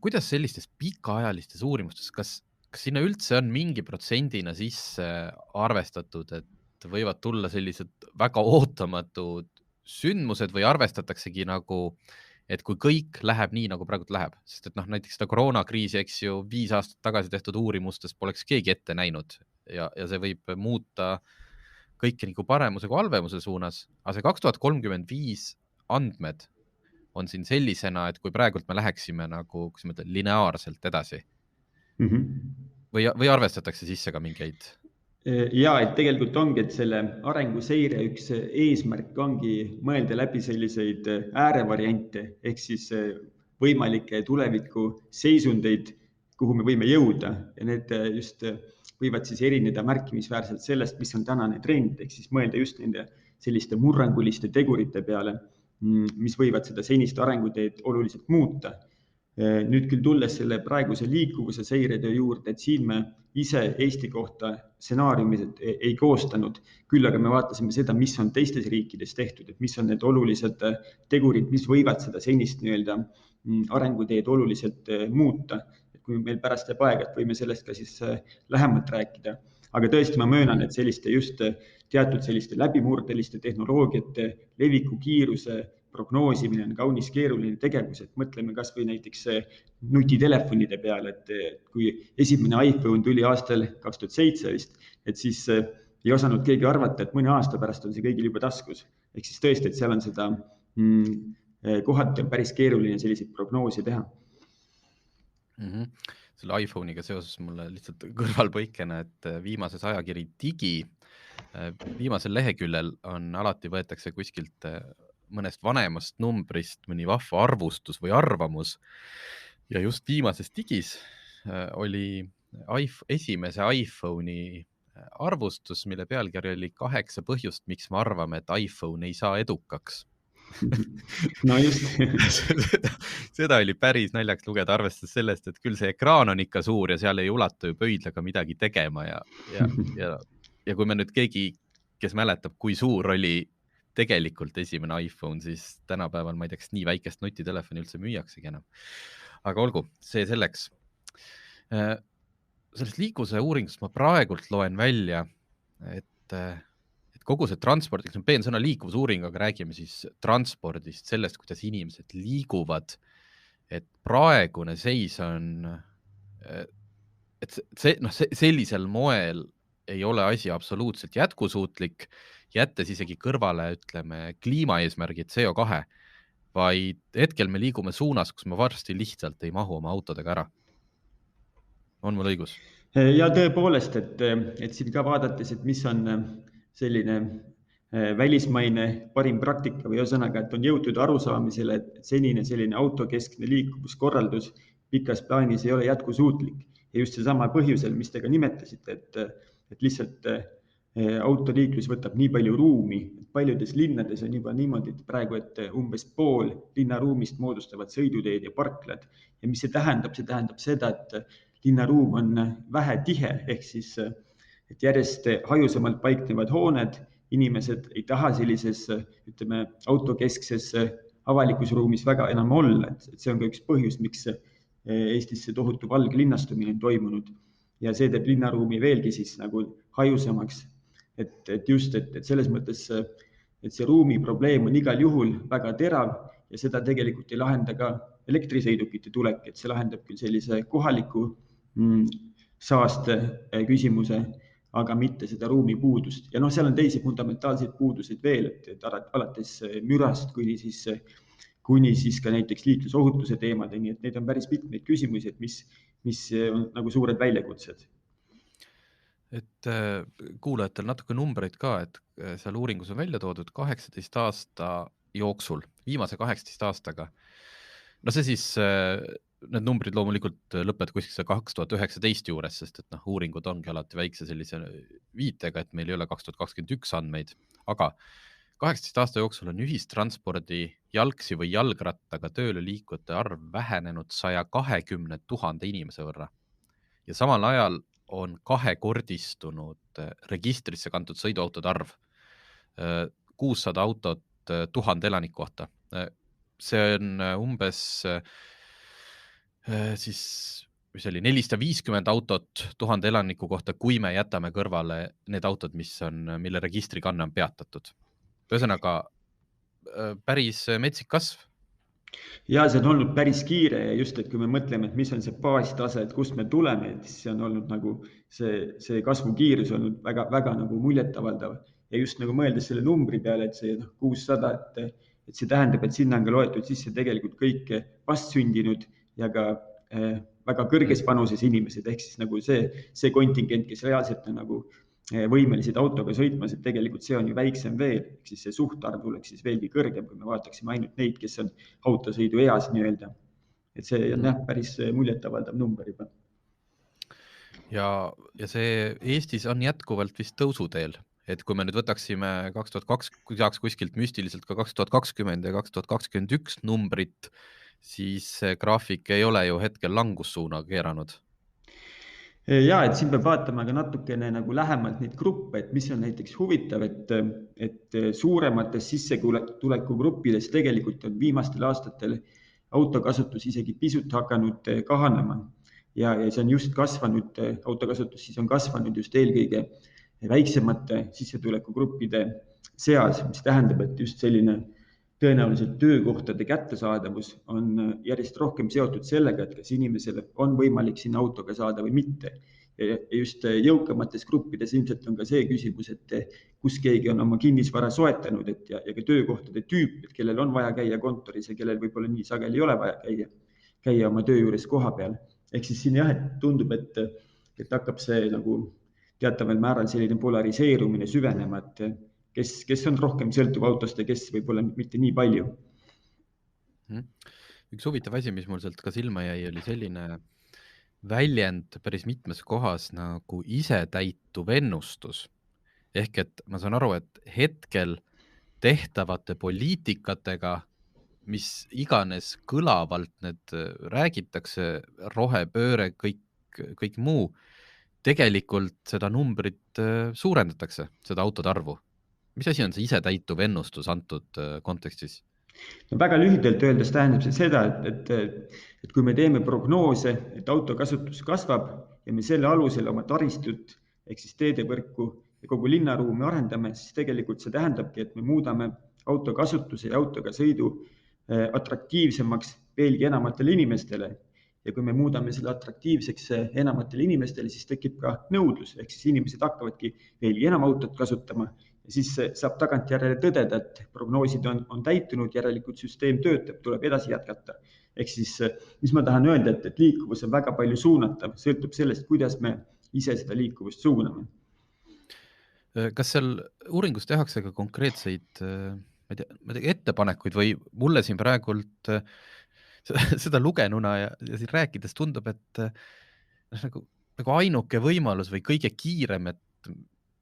kuidas sellistes pikaajalistes uurimustes, kas sinna üldse on mingi protsendina sisse arvestatud, et võivad tulla sellised väga ootamatud sündmused või arvestataksegi nagu, et kui kõik läheb nii, nagu praegu läheb, sest et näiteks seda koroonakriisi, eks ju, 5 aastat tagasi tehtud uurimustes poleks keegi ette näinud ja see võib muuta kõike nagu paremuse kui halvemuse suunas, aga see 2035 andmed on siin sellisena, et kui praegult me läheksime nagu, kus ma ütlen, lineaarselt edasi või arvestatakse sisse ka mingeid? Ja, et tegelikult ongi, et selle arenguseire üks eesmärk ongi mõelda läbi selliseid äärevariante, ehk siis võimalikke tuleviku seisundeid, kuhu me võime jõuda ja need just võivad siis erineda märkimisväärselt sellest, mis on tänane trend, ehk siis mõelda just nende selliste murranguliste tegurite peale, mis võivad seda senist arenguteed oluliselt muuta. Nüüd küll tulles selle praeguse liikuvuse seiretöö juurde, et siin me ise Eesti kohta stsenaariumid ei koostanud, küll aga me vaatasime seda, mis on teistes riikides tehtud, et mis on need olulised tegurid, mis võivad seda senist nii-öelda arenguteed oluliselt muuta. Kui meil pärast jääb aega, et võime sellest ka siis lähemalt rääkida. Aga tõesti ma möönan, et selliste just teatud selliste läbimurdeliste tehnoloogiate leviku kiiruse prognoosimine on kaunis keeruline tegevus, et mõtleme kas või näiteks nutitelefonide peale, et kui esimene iPhone tuli aastal 2007 vist, et siis ei osanud keegi arvata, et mõne aasta pärast on see kõigil juba taskus. Ehk siis tõesti, et seal on seda kohati on päris keeruline selliseid prognoose teha. Selle iPhone'iga seoses mulle lihtsalt kõrvalpõikena, et viimases ajakiri Digi, viimasel leheküljel on alati võetakse kuskilt mõnest vanemast numbrist mõni vahva arvustus või arvamus ja just viimases Digis oli esimese iPhone'i arvustus, mille pealkiri oli 8 põhjust, miks me arvame, et iPhone ei saa edukaks. No just. Seda oli päris naljaks lugeda, arvestades sellest, et küll see ekraan on ikka suur ja seal ei ulatu ju pöidlaga midagi tegema ja kui me nüüd keegi, kes mäletab, kui suur oli tegelikult esimene iPhone, siis tänapäeval ma ei tea, kas nii väikest nutitelefoni üldse müüaksegi enam. Aga olgu, see selleks. Sellest liikuvuse uuringust ma praegult loen välja, et kogu see transport, eks on peensõna liikuvusuuring, aga räägime siis transpordist, sellest, kuidas inimesed liiguvad, et praegune seis on, et sellisel moel ei ole asi absoluutselt jätkusuutlik, jättes isegi kõrvale, ütleme, kliimaeesmärgid CO2, vaid hetkel me liigume suunas, kus me varsti lihtsalt ei mahu oma autodega ära. On mul õigus? Ja tõepoolest, et siin ka vaadates, et mis on selline välismaine parim praktika või ühesõnaga, et on jõutud arusaamisele, et senine selline autokeskne liikuvuskorraldus pikas plaanis ei ole jätkusuutlik. Ja just seesama põhjusel, mis te ka nimetasite, et lihtsalt autoliiklus võtab nii palju ruumi. Paljudes linnades on juba niimoodi praegu, et umbes pool linnaruumist moodustavad sõiduteed ja parklad. Ja mis see tähendab? See tähendab seda, et linnaruum on vähe tihe, ehk siis et järjest hajusamalt paiknevad hooned, inimesed ei taha sellises, ütleme, autokeskses avalikus ruumis väga enam olla. Et see on ka üks põhjus, miks Eestis see tohutu valglinnastumine on toimunud ja see teeb linnaruumi veelgi siis nagu hajusamaks. Et just, et selles mõttes, et see ruumi probleem on igal juhul väga terav ja seda tegelikult ei lahenda ka elektrisõidukite tulek, et see lahendab küll sellise kohaliku saaste küsimuse, aga mitte seda ruumi puudust. Ja seal on teisi fundamentaalseid puuduseid veel, et alates mürast kuni siis ka näiteks liiklusohutuse teemad, nii et neid on päris mitmeid küsimusi, et mis on nagu suured väljakutsed. Et kuulajatel natuke numbreid ka, et seal uuringus on välja toodud 18 aasta jooksul, viimase 18 aastaga. No see siis, need numbrid loomulikult lõppevad kuskil 2019 juures, sest et uuringud ongi alati väikse sellise viitega, et meil ei ole 2021 andmeid, aga 18 aasta jooksul on ühistranspordi jalgsi või jalgrattaga tööle liikujate arv vähenenud 120 000 inimese võrra. Ja samal ajal on kahekordistunud registrisse kantud sõiduautode arv, 600 autot 1000 elaniku kohta. See on umbes siis, mis oli 450 autot 1000 elaniku kohta, kui me jätame kõrvale need autod, mille registrikanne on peatatud. Ühesõnaga, päris metsik kasv. Ja see on olnud päris kiire ja just, et kui me mõtleme, et mis on see baastase, et kust me tuleme, siis see on olnud nagu see kasvukiirus olnud väga, väga nagu muljetavaldav. Ja just nagu mõeldes selle numbri peale, et see 600, et see tähendab, et sinna on ka loetud sisse tegelikult kõik vastsündinud ja ka väga kõrges vanuses inimesed, ehk siis nagu see kontingent, kes reaalselt on nagu võimelised autoga sõitmas, et tegelikult see on ju väiksem veel, ehk siis see suhtarv oleks siis veelgi kõrgem, kui me vaataksime ainult neid, kes on autosõidu eas nii-öelda. Et see on päris muljetavaldav number juba. Ja see Eestis on jätkuvalt vist tõusuteel, et kui me nüüd võtaksime 2020, kuskilt müstiliselt ka 2020 ja 2021 numbrit, siis graafik ei ole ju hetkel langussuuna keeranud. Ja, et siin peab vaatama ka natukene nagu lähemalt neid gruppe, et mis on näiteks huvitav, et suuremates sissetulekugruppides tegelikult on viimastel aastatel autokasutus isegi pisut hakanud kahanema. Ja see on just kasvanud, autokasutus siis on kasvanud just eelkõige väiksemate sissetulekugruppide seas, mis tähendab, et just selline tõenäoliselt töökohtade kättesaadavus on järjest rohkem seotud sellega, et kas inimesele on võimalik sinna autoga saada või mitte. Ja just jõukamates gruppides ilmselt on ka see küsimus, et kus keegi on oma kinnisvara soetanud ja ka töökohtade tüüp, et kellel on vaja käia kontoris ja kellel võib-olla nii sageli ei ole vaja käia oma töö juures koha peal. Ehk siis siin jah, et tundub, et hakkab see nagu teataval määral selline polariseerumine süvenema, et kes on rohkem sõltuv autost ja kes võib-olla mitte nii palju. Üks huvitav asi, mis mul sealt ka silma jäi, oli selline väljend päris mitmes kohas nagu isetäituv ennustus. Ehk et ma saan aru, et hetkel tehtavate poliitikatega, mis iganes kõlavalt need räägitakse, rohepööre, kõik muu, tegelikult seda numbrit suurendatakse, seda autode arvu. Mis asi on see isetäituv ennustus antud kontekstis? No väga lühidalt öeldes tähendab see seda, et kui me teeme prognoose, et autokasutus kasvab ja me selle alusel oma taristut, ehk siis teedevõrku ja kogu linnaruumi arendame, siis tegelikult see tähendabki, et me muudame autokasutuse ja autoga sõidu atraktiivsemaks veelgi enamatele inimestele. Ja kui me muudame selle atraktiivseks enamatele inimestele, siis tekib ka nõudlus, ehk siis inimesed hakkavadki veelgi enam autot kasutama ja siis saab tagantjärele tõdeda, et prognoosid on täitunud, järelikult süsteem töötab, tuleb edasi jätkata. Ehk siis, mis ma tahan öelda, et liikuvus on väga palju suunatav, sõltub sellest, kuidas me ise seda liikuvust suuname. Kas seal uuringus tehakse ka konkreetseid ma ei tea, ettepanekuid või mulle siin praegult seda lugenuna ja siin rääkides tundub, et nagu ainuke võimalus või kõige kiirem, et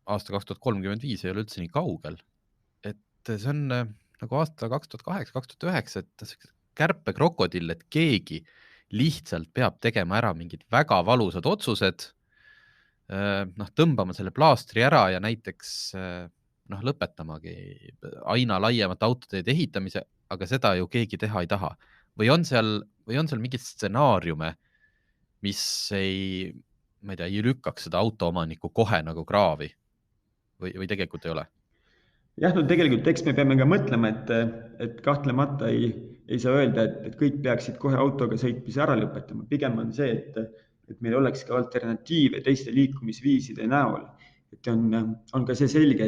aasta 2035 ei ole üldse nii kaugel. Et see on nagu aasta 2008, 2009, et kärpekrokodil, et keegi lihtsalt peab tegema ära mingid väga valusad otsused, tõmbama selle plaastri ära ja näiteks lõpetamagi aina laiemat autoteede ehitamise, aga seda ju keegi teha ei taha. Või on seal mingid stsenaariume, mis ei lükkaks seda autoomaniku kohe nagu kraavi või tegelikult ei ole? Jah, no tegelikult eks me peame ka mõtlema, et kahtlemata ei saa öelda, et kõik peaksid kohe autoga sõitmise ära lõpetama. Pigem on see, et meil oleks ka alternatiive teiste liikumisviiside näol. Et on ka see selge,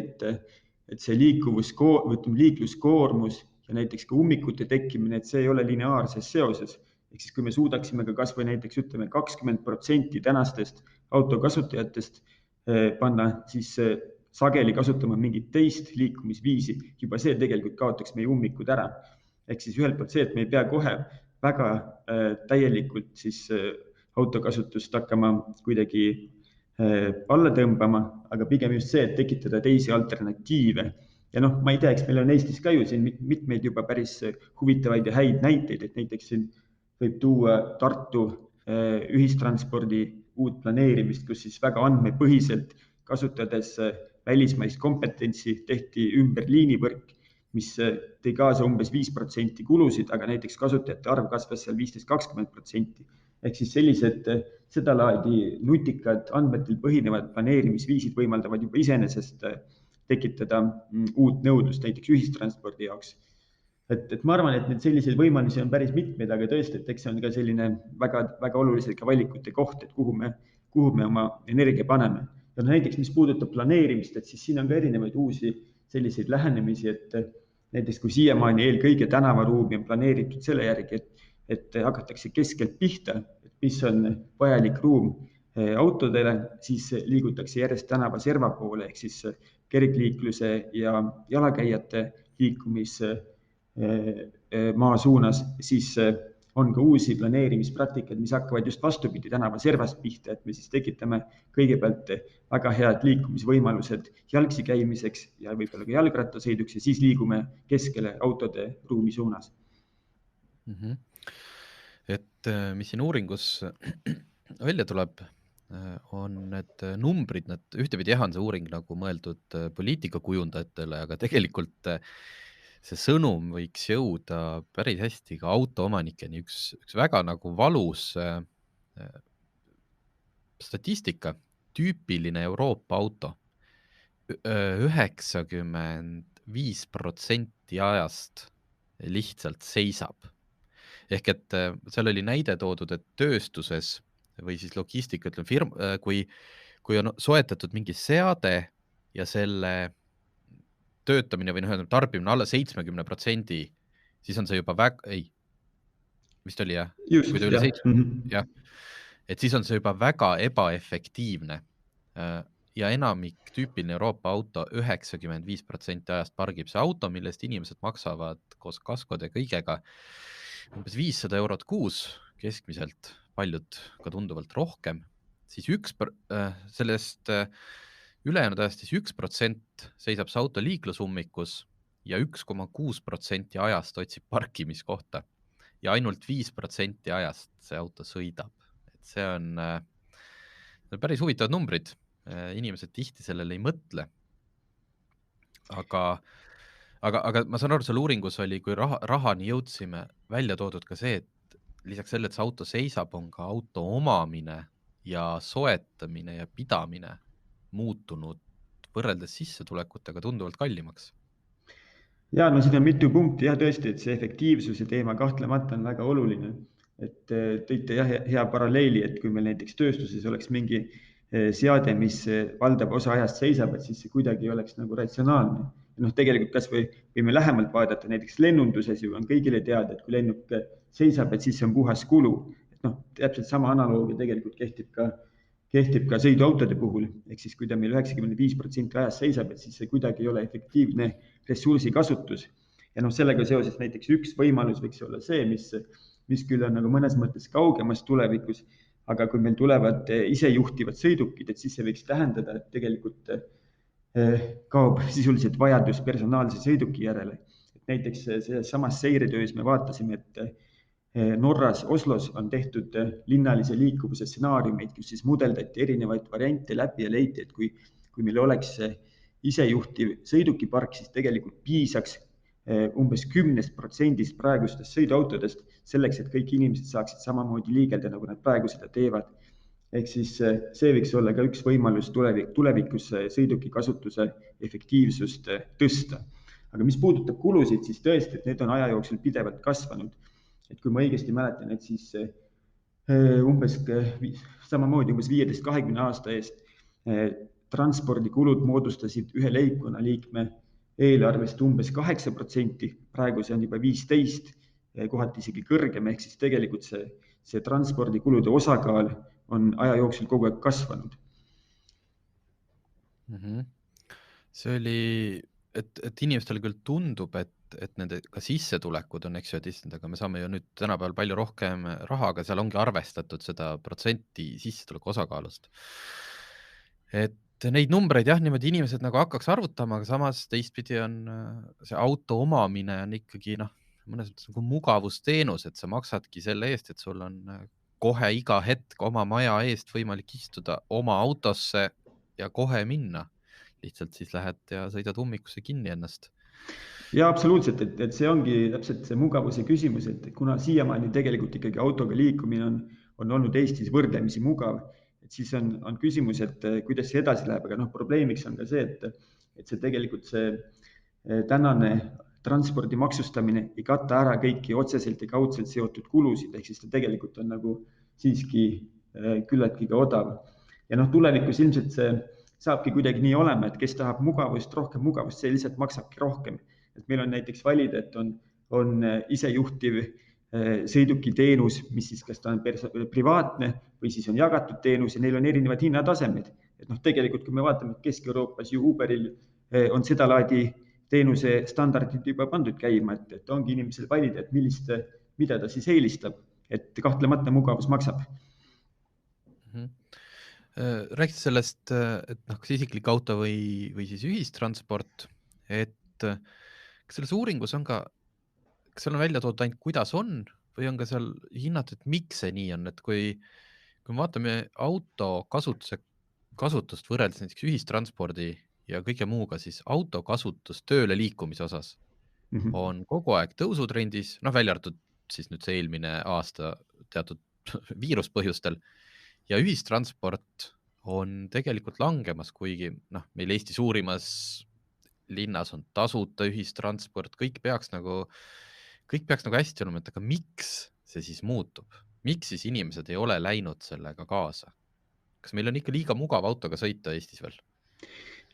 et see liikluskoormus ja näiteks ka ummikute tekkimine, et see ei ole lineaarses seoses. Ehk siis kui me suudaksime ka kas või näiteks 20% tänastest autokasutajatest panna siis sageli kasutama mingit teist liikumisviisi, juba see tegelikult kaotaks meie ummikud ära. Ehk siis ühelt poolt see, et me ei pea kohe väga täielikult siis autokasutust hakkama kuidagi alla tõmbama, aga pigem just see, et tekitada teisi alternatiive. Ja ma ei tea, eks meil on Eestis ka ju siin mitmeid juba päris huvitavaid ja häid näiteid, et näiteks siin võib tuua Tartu ühistranspordi uut planeerimist, kus siis väga andmepõhiselt kasutades välismaist kompetentsi tehti ümber liinivõrk, mis tõi kaasa umbes 5% kulusid, aga näiteks kasutajate arv kasvas seal 15-20%. Ehk siis sellised sedalaadi nutikad andmetel põhinevad planeerimisviisid võimaldavad juba iseenesest tekitada uut nõudlust näiteks ühistranspordi jaoks. Et ma arvan, et need selliseid võimalusi on päris mitmeid, aga tõesti, et eks see on ka selline väga, väga oluliselt ka valikute koht, et kuhu me oma energia paneme. Ja näiteks, mis puudutab planeerimist, et siis siin on ka erinevaid uusi selliseid lähenemisi, et näiteks kui siiamaani eelkõige tänavaruumi on planeeritud selle järgi, et hakatakse keskelt pihta, et mis on vajalik ruum autodele, siis liigutakse järjest tänava serva poole, ehk siis kergliikluse ja jalakäijate liikumis maa suunas, siis on ka uusi planeerimispraktikaid, mis hakkavad just vastupidi tänava servast pihta, et me siis tekitame kõigepealt väga head liikumisvõimalused jalgsi käimiseks ja võib-olla ka jalgrattasõiduks ja siis liigume keskele autode ruumi suunas. Et mis siin uuringus välja tuleb, on need numbrid, ühtepidi on see uuring nagu mõeldud poliitikakujundajatele, aga tegelikult see sõnum võiks jõuda päris hästi ka autoomanikeni. Üks väga nagu valus statistika, tüüpiline Euroopa auto, 95% ajast lihtsalt seisab. Ehk et seal oli näide toodud, et tööstuses või siis logistika, kui on soetatud mingi seade ja selle töötamine või tarbimine alla 70%, siis on see juba vist oli jah? Just, kui ta üle 7%, et siis on see juba väga ebaefektiivne ja enamik tüüpiline Euroopa auto 95% ajast pargib see auto, millest inimesed maksavad koos kaskode ja kõigega umbes 500 eurot kuus keskmiselt, paljud ka tunduvalt rohkem, siis sellest ülejäänud ajast siis 1% seisab see auto liiklusummikus ja 1,6% ajast otsib parkimiskohta ja ainult 5% ajast see auto sõidab. Et see on päris huvitavad numbrid. Inimesed tihti sellele ei mõtle. Aga ma saan aru, selle uuringus oli, kui rahani jõudsime, välja toodud ka see, et lisaks selle, et see auto seisab, on ka auto omamine ja soetamine ja pidamine muutunud võrreldes sissetulekutega tunduvalt kallimaks. Ja, no siin on mitu punkti ja tõesti, et see efektiivsuse teema kahtlemata on väga oluline. Et tõite hea paralleeli, et kui meil näiteks tööstuses oleks mingi seade, mis valdab osa ajast seisab, et siis see kuidagi oleks nagu ratsionaalne. Tegelikult kas või me lähemalt vaadata, näiteks lennunduses ju on kõigile teada, et kui lennuk seisab, et siis see on puhas kulu. Täpselt sama analoogia tegelikult kehtib kehtib ka sõiduautode puhul, ehk siis kui ta meil 95% ajast seisab, et siis see kuidagi ei ole efektiivne ressursikasutus. Ja sellega seoses näiteks üks võimalus võiks olla see, mis küll on nagu mõnes mõttes kaugemas tulevikus, aga kui meil tulevad isejuhtivad sõidukid, et siis see võiks tähendada, et tegelikult kaob sisuliselt vajadus personaalse sõiduki järele. Näiteks samas seiretöös me vaatasime, et Norras Oslos on tehtud linnalise liikuvuse stsenaariumeid, kus siis mudeldati erinevaid variante läbi ja leiti, et kui meil oleks isejuhtiv sõidukipark, siis tegelikult piisaks umbes 10% praegustest sõiduautodest selleks, et kõik inimesed saaksid samamoodi liigelda, nagu nad praegu seda teevad. Ehk siis see võiks olla ka üks võimalus tulevikus sõiduki kasutuse efektiivsust tõsta. Aga mis puudutab kulusid, siis tõesti, et need on aja jooksul pidevalt kasvanud. Et kui ma õigesti mäletan, et siis samamoodi umbes 15-20 aasta eest transpordikulud moodustasid ühe leibkonnaliikme eelarvest umbes 8%, praegu see on juba 15%, kohati isegi kõrgem, ehk siis tegelikult see transpordikulude osakaal on aja jooksul kogu aeg kasvanud. See oli, et inimestele küll tundub, et nende ka sissetulekud on, eks ju, aga me saame ju nüüd tänapäeval palju rohkem raha, aga seal ongi arvestatud seda protsenti sissetuleku osakaalust. Et neid numbreid jah, niimoodi inimesed nagu hakkaks arvutama, aga samas teistpidi on see auto omamine on ikkagi mõnes mõttes nagu mugavusteenus, et sa maksadki selle eest, et sul on kohe iga hetk oma maja eest võimalik istuda oma autosse ja kohe minna. Lihtsalt siis lähed ja sõidad ummikusse kinni ennast. Ja absoluutselt, et see ongi täpselt see mugavuse küsimus, et kuna siiamaani tegelikult ikkagi autoga liikumine on olnud Eestis võrdlemisi mugav, et siis on küsimus, et kuidas see edasi läheb, aga probleemiks on ka see, et see tegelikult see tänane transpordi maksustamine ei katta ära kõiki otseselt ja kaudselt seotud kulusid, ehk siis ta tegelikult on nagu siiski küllaltki ka odav. Ja tulevikus ilmselt see saabki kuidagi nii olema, et kes tahab rohkem mugavust, see lihtsalt maksabki rohkem. Et meil on näiteks valida, et on isejuhtiv sõidukiteenus, mis siis kas ta on privaatne või siis on jagatud teenus ja neil on erinevad hinnatasemed. Et tegelikult, kui me vaatame, et Kesk-Euroopas ju Uberil on seda laadi teenuse standardid juba pandud käima, et ongi inimesel valida, et mida ta siis eelistab, et kahtlemata mugavus maksab. Räägid sellest, et kas isiklik auto või siis ühistransport, et kas selles uuringus on ka, kas seal on välja toodud ainult kuidas on või on ka seal hinnatud, et miks see nii on, et kui me vaatame auto kasutust võrreldes näiteks ühistranspordi ja kõige muuga, siis auto kasutus tööle liikumise osas on kogu aeg tõusutrendis, välja arvatud siis nüüd see eelmine aasta teatud viiruspõhjustel ja ühistransport on tegelikult langemas, kuigi meil Eesti suurimas linnas on tasuta ühistransport, kõik peaks nagu hästi olema, et aga miks see siis muutub? Miks siis inimesed ei ole läinud sellega kaasa? Kas meil on ikka liiga mugav autoga sõita Eestis veel?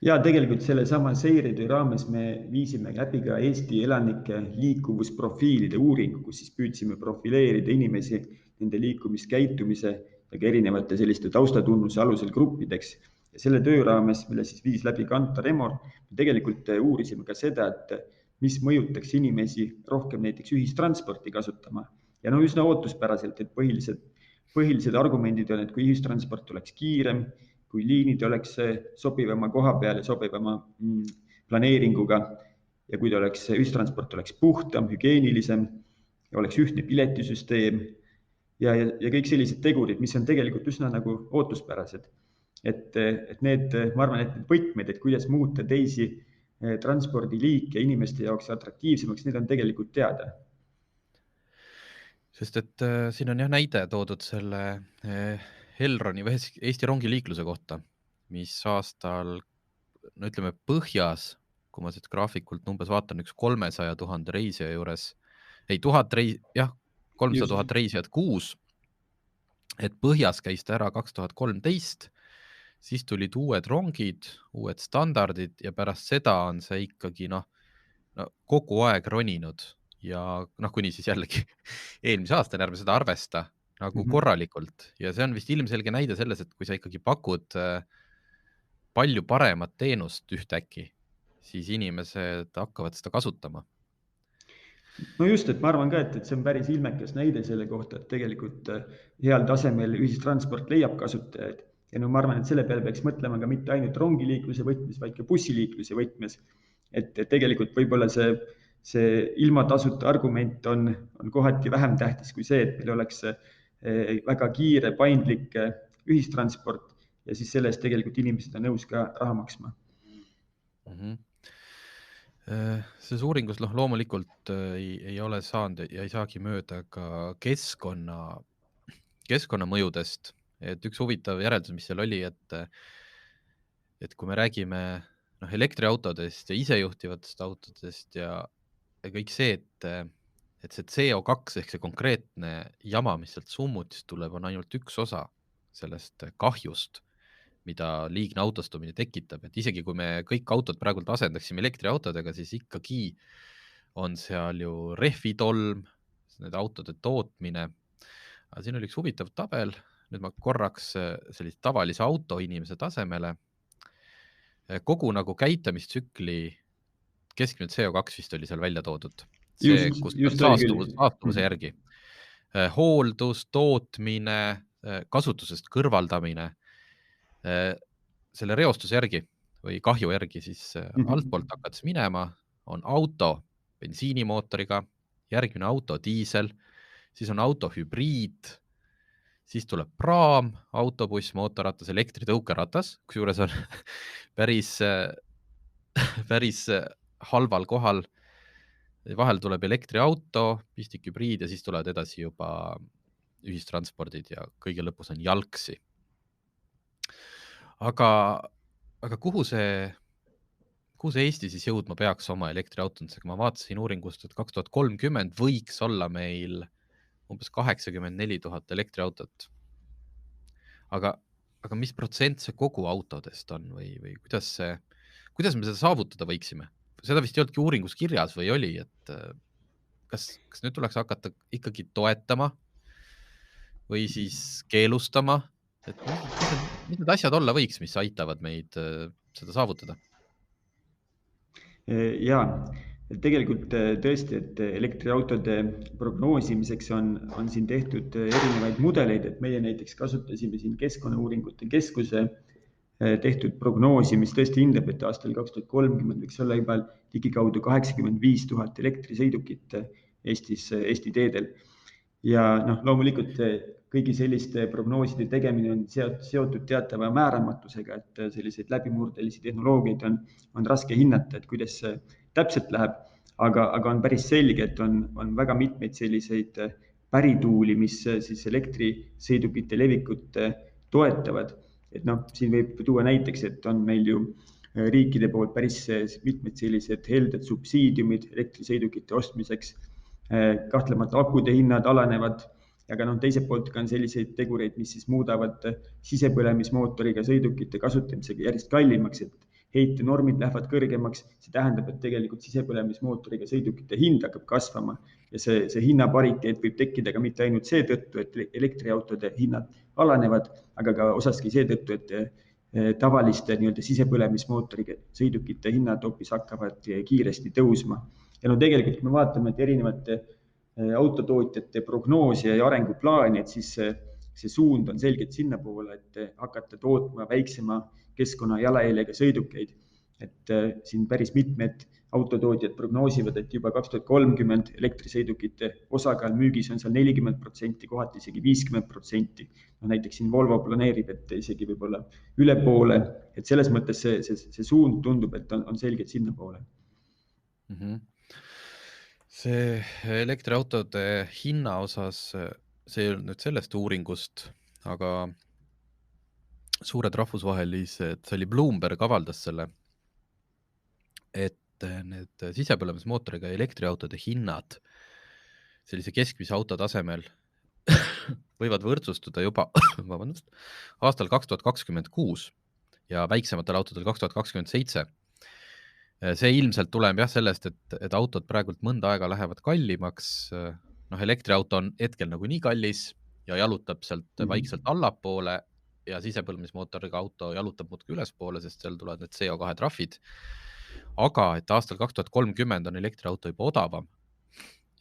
Ja tegelikult selle sama seiretöö raames me viisime läbi ka Eesti elanike liikuvusprofiilide uuringu, kus siis püüdsime profileerida inimesi nende liikumiskäitumise ja ka erinevate selliste taustatunnuse alusel gruppideks. Ja selle töö raames, mille siis viis läbi Kantar Emor, me tegelikult uurisime ka seda, et mis mõjutaks inimesi rohkem näiteks ühistransporti kasutama. Ja üsna ootuspäraselt, et põhilised argumendid on, et kui ühistransport oleks kiirem, kui liinid oleks sobivama koha peal ja sobivama planeeringuga ja kui ühistransport oleks puhtam, hügieenilisem ja oleks ühtne piletisüsteem ja kõik sellised tegurid, mis on tegelikult üsna nagu ootuspärased. Et need, ma arvan, et need võtmed, et kuidas muuta teisi transpordiliike inimeste jaoks atraktiivsemaks, need on tegelikult teada. Sest et siin on näide toodud selle Elroni või Eesti rongiliikluse kohta, mis aastal, ütleme põhjas, kui ma siit graafikult umbes vaatan, 300 000 reisija juures, 300 000 reisijat kuus, et põhjas käis ta ära 2013, siis tulid uued rongid, uued standardid ja pärast seda on see ikkagi kogu aeg roninud ja kuni siis jällegi eelmise aastani ärme seda arvesta, nagu korralikult ja see on vist ilmselge näide selles, et kui sa ikkagi pakud palju paremat teenust ühtäkki, siis inimesed hakkavad seda kasutama. No just, et ma arvan ka, et see on päris ilmekas näide selle kohta, et tegelikult heal tasemel ühistransport leiab kasutajaid. Ja no ma arvan, et selle peale peaks mõtlema ka mitte ainult rongiliikluse võtmes, vaid ka bussiliikluse võtmes. Et tegelikult võib-olla see ilma tasuta argument on kohati vähem tähtis kui see, et meil oleks väga kiire, paindlik ühistransport ja siis selle eest tegelikult inimesed on nõus ka raha maksma. Selles uuringus loomulikult ei ole saanud ja ei saagi mööda ka keskkonnamõjudest. Et üks huvitav järeldus, mis seal oli, et kui me räägime elektriautodest ja isejuhtivatest autodest ja kõik see, et see CO2 ehk see konkreetne jama, mis sealt summutist tuleb, on ainult üks osa sellest kahjust, mida liigne autostumine tekitab, et isegi kui me kõik autod praegult asendaksime elektriautodega, siis ikkagi on seal ju rehvitolm, need autode tootmine. Aga siin oli üks huvitav tabel, nüüd ma korraks sellise tavalise autoinimese tasemele. Kogu nagu käitamistsükli keskmine CO2 vist oli seal välja toodud. See, kus saastuvuse järgi. Hooldus, tootmine, kasutusest kõrvaldamine, selle reostuse järgi või kahju järgi siis altpoolt hakates minema, on auto bensiinimootoriga, järgmine auto diisel, siis on auto hübriid, siis tuleb praam, autobuss, mootorratas, elektritõukeratas, kusjuures on päris halval kohal. Vahel tuleb elektriauto, pistikhübriid ja siis tulevad edasi juba ühistranspordid ja kõige lõpus on jalgsi. Aga kuhu see Eesti siis jõudma peaks oma elektriautodusega? Ma vaatasin uuringust, et 2030 võiks olla meil umbes 84 000 elektriautot. Aga mis protsent see kogu autodest on või kuidas me seda saavutada võiksime? Seda vist ei olnudki uuringus kirjas või oli, et kas nüüd tuleks hakata ikkagi toetama või siis keelustama? Et mis need asjad olla võiks, mis aitavad meid seda saavutada? Jaa, tegelikult tõesti, et elektriautode prognoosimiseks on siin tehtud erinevaid mudeleid, et meie näiteks kasutasime siin Keskkonnauuringute Keskuse tehtud prognoosi, mis tõesti hindab, et aastal 2030 võiks olla juba ligikaudu 85 000 elektrisõidukit Eesti teedel. Ja loomulikult kõigi selliste prognooside tegemine on seotud teatava määramatusega, et selliseid läbimurdelisi tehnoloogiaid on raske hinnata, et kuidas see täpselt läheb, aga on päris selge, et on väga mitmeid selliseid pärituuli, mis siis elektrisõidukite levikut toetavad. Et siin võib tuua näiteks, et on meil ju riikide poolt päris mitmed sellised helded subsiidiumid elektrisõidukite ostmiseks. Kahtlemata akude hinnad alanevad, aga teiselt poolt ka on selliseid tegureid, mis siis muudavad sisepõlemismootoriga sõidukite kasutamisega järjest kallimaks, et heitenormid lähevad kõrgemaks. See tähendab, et tegelikult sisepõlemismootoriga sõidukite hind hakkab kasvama ja see hinnapariteet võib tekkida ka mitte ainult seetõttu, et elektriautode hinnad alanevad, aga ka osaski seetõttu, et tavaliste sisepõlemismootoriga sõidukite hinnad hoopis hakkavad kiiresti tõusma. Ja tegelikult, kui me vaatame, et erinevate autotootjate prognoosi ja arenguplaani, et siis see suund on selgelt sinna poole, et hakata tootma väiksema keskkonna jalajäljega sõidukeid. Et siin päris mitmed autotootjad prognoosivad, et juba 2030 elektrisõidukite osakaal müügis on seal 40%, kohati isegi 50%. Näiteks siin Volvo planeerib, et isegi võib-olla üle poole. Et selles mõttes see suund tundub, et on selgelt sinna poole. See elektriautode hinna osas, see ei olnud nüüd sellest uuringust, aga suured rahvusvahelised, see oli Bloomberg avaldas selle, et need sisepõlemismootoriga elektriautode hinnad sellise keskmise auto tasemel võivad võrdsustuda juba aastal 2026 ja väiksematel autodel 2027. See ilmselt tuleb sellest, et autod praegult mõnda aega lähevad kallimaks. Elektriauto on hetkel nagu nii kallis ja jalutab sealt vaikselt allapoole ja sisepõlemismootoriga auto jalutab muudkui ülespoole, sest seal tulevad need CO2 trahvid. Aga et aastal 2030 on elektriauto juba odavam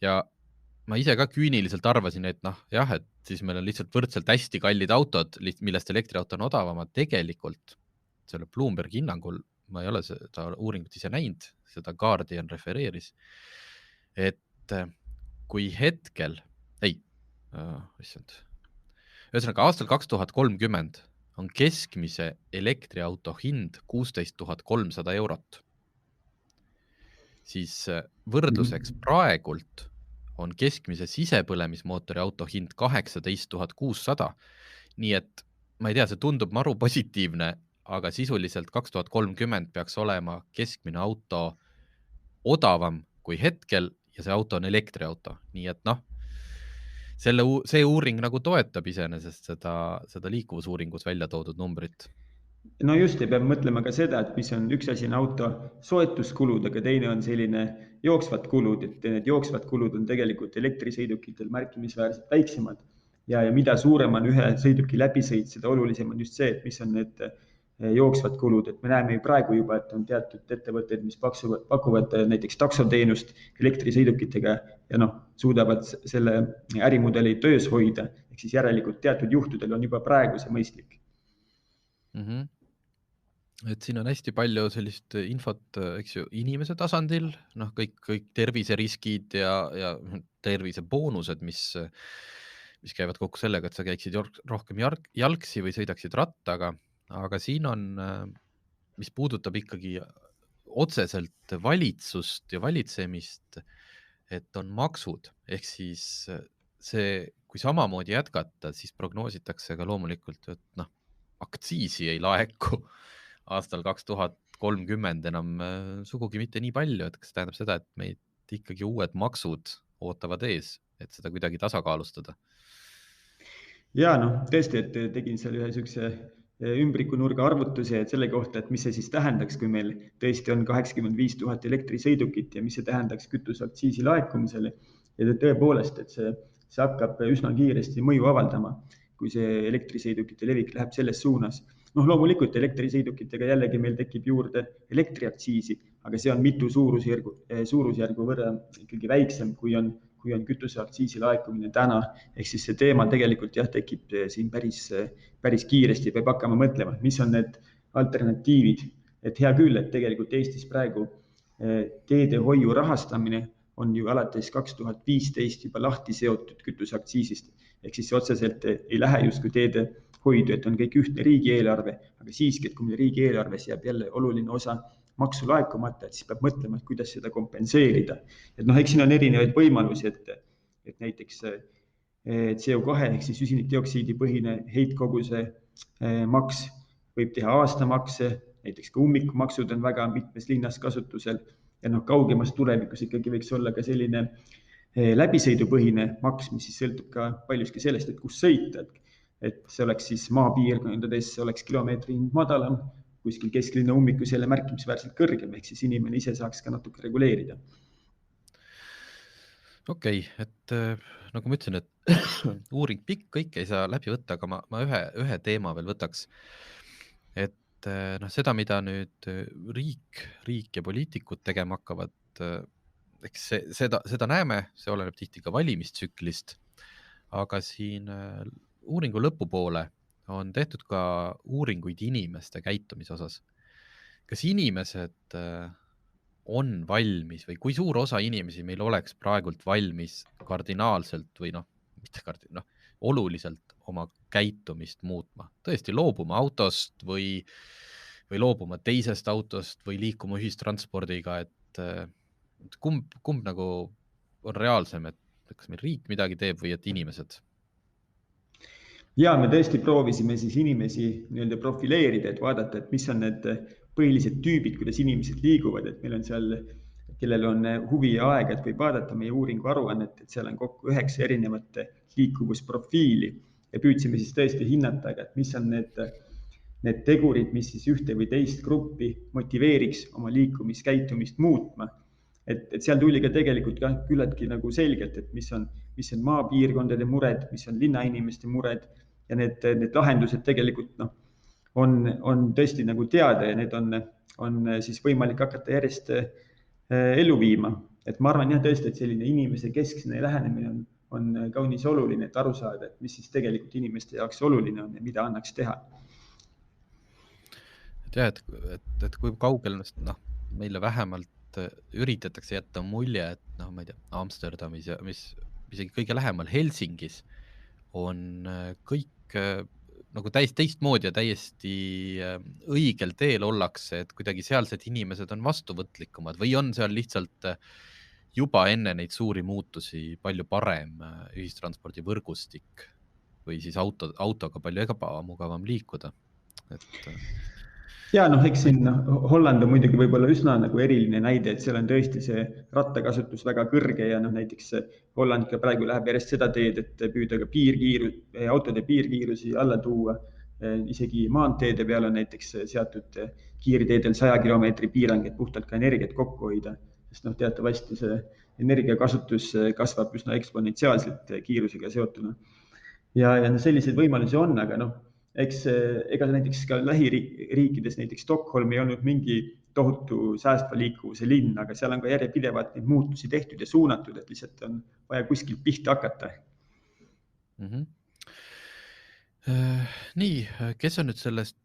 ja ma ise ka küüniliselt arvasin, et jah, et siis meil on lihtsalt võrdselt hästi kallid autod, millest elektriauto on odavamad. Tegelikult selle Bloombergi hinnangul, ma ei ole seda uuringut ise näinud, seda Guardian refereeris, et kui hetkel, ühesõnaga aastal 2030 on keskmise elektriauto hind 16 300 eurot, siis võrdluseks praegult on keskmise sisepõlemismootori auto hind 18 600. Nii et ma ei tea, see tundub maru positiivne, aga sisuliselt 2030 peaks olema keskmine auto odavam kui hetkel ja see auto on elektriauto. Nii et see uuring nagu toetab iseenesest seda liikuvusuuringus välja toodud numbrit. No just, ja peab mõtlema ka seda, et mis on üks asi on auto soetuskulud, aga teine on selline jooksvad kulud, et need jooksvad kulud on tegelikult elektrisõidukitel märkimisväärselt väiksemad ja mida suurem on ühe sõiduki läbisõit, seda olulisem on just see, et mis on need jooksvad kulud, et me näeme ju praegu juba, et on teatud ettevõtted, mis pakuvad näiteks taksoteenust elektrisõidukitega ja suudavad selle ärimudeli töös hoida, ehk siis järelikult teatud juhtudel on juba praegu see mõistlik. Et siin on hästi palju sellist infot, eks ju, inimese tasandil, kõik terviseriskid ja terviseboonused, mis käivad kokku sellega, et sa käiksid rohkem jalgsi või sõidaksid rattaga, aga siin on, mis puudutab ikkagi otseselt valitsust ja valitsemist, et on maksud, ehk siis see, kui samamoodi jätkata, siis prognoositakse ka loomulikult, et aktsiisi ei laeku aastal 2030 enam sugugi mitte nii palju, et kas tähendab seda, et meid ikkagi uued maksud ootavad ees, et seda kuidagi tasakaalustada? Ja tõesti, et tegin seal ühe sükse ümbrikunurga arvutusi selle kohta, et mis see siis tähendaks, kui meil tõesti on 85 000 elektrisõidukit ja mis see tähendaks kütuseaktsiisi laekumisele. Ja tõepoolest, et see hakkab üsna kiiresti mõju avaldama, kui see elektrisõidukite levik läheb selles suunas. Loomulikult elektrisõidukitega jällegi meil tekib juurde elektriaktsiisi, aga see on mitu suurusjärgu võrra ikkagi väiksem, kui on kütuseaktsiisi laekumine täna. Ehk siis see teema tegelikult tekib siin päris kiiresti, peab hakkama mõtlema, mis on need alternatiivid. Et hea küll, et tegelikult Eestis praegu teedehoiu rahastamine on ju alates 2015 juba lahti seotud kütuseaktsiisist. Ehk siis see otseselt ei lähe justkui teedehoidu, et on kõik ühtne riigieelarve, aga siiski, et kui meil riigieelarves jääb jälle oluline osa maksu laekumata, et siis peab mõtlema, et kuidas seda kompenseerida. Et eks siin on erinevaid võimalusi, et näiteks CO2 ehk siis süsinikdioksiidi põhine heitkoguse maks võib teha aastamakse, näiteks ka ummikumaksud on väga mitmes linnas kasutusel ja kaugemas tulevikus ikkagi võiks olla ka selline läbisõidupõhine maks, mis siis sõltub ka paljuski sellest, et kus sõita, et see oleks siis maapiirkondades, oleks kilomeetri hind madalam, kuskil kesklinna ummikus jälle märkimisväärselt kõrgem, ehk siis inimene ise saaks ka natuke reguleerida. Okei, et nagu ma ütlesin, et uuring pikk, kõik ei saa läbi võtta, aga ma ühe teema veel võtaks, et seda, mida nüüd riik ja poliitikud tegema hakkavad, eks seda näeme, see oleneb tihti ka valimistsüklist, aga siin uuringu lõpupoole on tehtud ka uuringuid inimeste käitumise osas. Kas inimesed on valmis või kui suur osa inimesi meil oleks praegult valmis kardinaalselt või oluliselt oma käitumist muutma? Tõesti loobuma autost või loobuma teisest autost või liikuma ühistranspordiga, et kumb nagu on reaalsem, et kas meil riik midagi teeb või et inimesed? Ja me tõesti proovisime siis inimesi profileerida, et vaadata, et mis on need põhilised tüübid, kuidas inimesed liiguvad, et meil on seal, kellel on huvi ja aega, et võib vaadata meie uuringu aruannet, et seal on kokku 9 erinevat liikuvusprofiili ja püüdsime siis tõesti hinnata, et mis on need tegurid, mis siis ühte või teist gruppi motiveeriks oma liikumiskäitumist muutma. et seal tuli ka tegelikult ka küllaltki nagu selgelt, et mis on maapiirkondade mured, mis on linnainimeste mured ja need lahendused tegelikult on tõesti nagu teada ja need on siis võimalik hakata järjest ellu viima. Et ma arvan jah tõesti, et selline inimese kesksene lähenemine on kaunis oluline, et aru saada, et mis siis tegelikult inimeste jaoks oluline on ja mida annaks teha. Et kui kaugel meile vähemalt üritatakse jätta mulje, et ma ei tea, Amsterdamis ja mis isegi kõige lähemal Helsingis on kõik nagu teistmoodi ja täiesti õigel teel ollakse, et kuidagi sealsed inimesed on vastuvõtlikumad või on seal lihtsalt juba enne neid suuri muutusi palju parem ühistranspordi võrgustik või siis autoga palju ebamugavam liikuda. Ja eks siin Holland on muidugi võib-olla üsna nagu eriline näide, et seal on tõesti see rattakasutus väga kõrge ja näiteks Holland ka praegu läheb järjest seda teed, et püüda ka autode piirkiirusi alla tuua. Isegi maanteede peal on näiteks seatud kiirteedel 100 kilomeetri piirang, et puhtalt ka energiat kokku hoida. Sest teatavasti see energiakasutus kasvab üsna eksponentsiaalselt kiirusega seotuna. Ja selliseid võimalusi on, aga ega näiteks ka lähiriikides, näiteks Stockholm ei olnud mingi tohutu säästva liikuvuse linn, aga seal on ka järjepidevalt neid muutusi tehtud ja suunatud, et lihtsalt on vaja kuskil pihta hakata. Nii, kes on nüüd sellest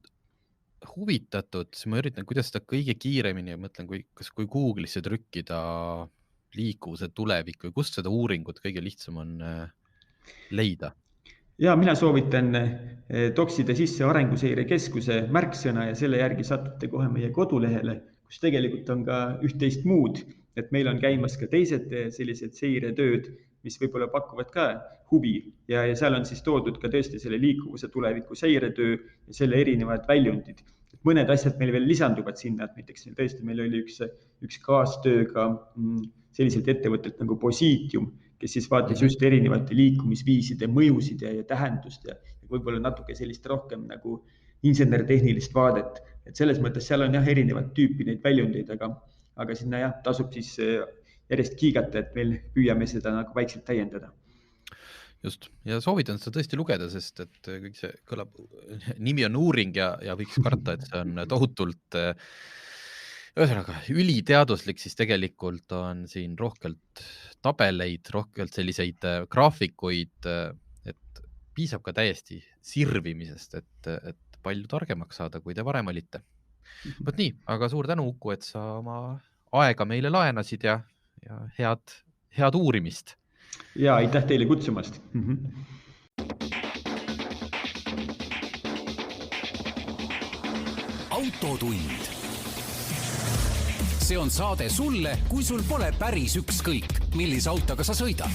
huvitatud, siis ma üritan, kuidas seda kõige kiiremini, mõtlen, kui Google'isse trükkida liikuvuse tulevik või kust seda uuringut kõige lihtsam on leida? Ja mina soovitan toksida sisse Arenguseire Keskuse märksõna ja selle järgi satute kohe meie kodulehele, kus tegelikult on ka üht-teist muud, et meil on käimas ka teised sellised seiretööd, mis võib-olla pakuvad ka huvi ja seal on siis toodud ka tõesti selle liikuvuse tuleviku seiretöö ja selle erinevad väljundid. Mõned asjad meil veel lisanduvad sinna, et näiteks tõesti meil oli üks kaastöö ka selliselt ettevõttelt nagu Positium, kes siis vaatas just erinevate liikumisviiside mõjusid ja tähendust ja võib-olla natuke sellist rohkem nagu insenertehnilist vaadet. Et selles mõttes seal on jah erinevat tüüpi neid väljundeid, aga sinna jah tasub siis järjest kiigata, et meil püüame seda nagu vaikselt täiendada. Just, ja soovitan seda tõesti lugeda, sest et kõik see kõlab, nimi on uuring ja võiks karta, et see on tohutult ühesõnaga üliteaduslik, siis tegelikult on siin rohkelt tabeleid, rohkelt selliseid graafikuid, et piisab ka täiesti sirvimisest, et palju targemaks saada, kui te varem olite. Võt nii, aga suur tänu, Uku, et sa oma aega meile laenasid ja head uurimist. Ja aitäh teile kutsumast. Autotund. See on saade sulle, kui sul pole päris ükskõik, millise autoga sa sõidad.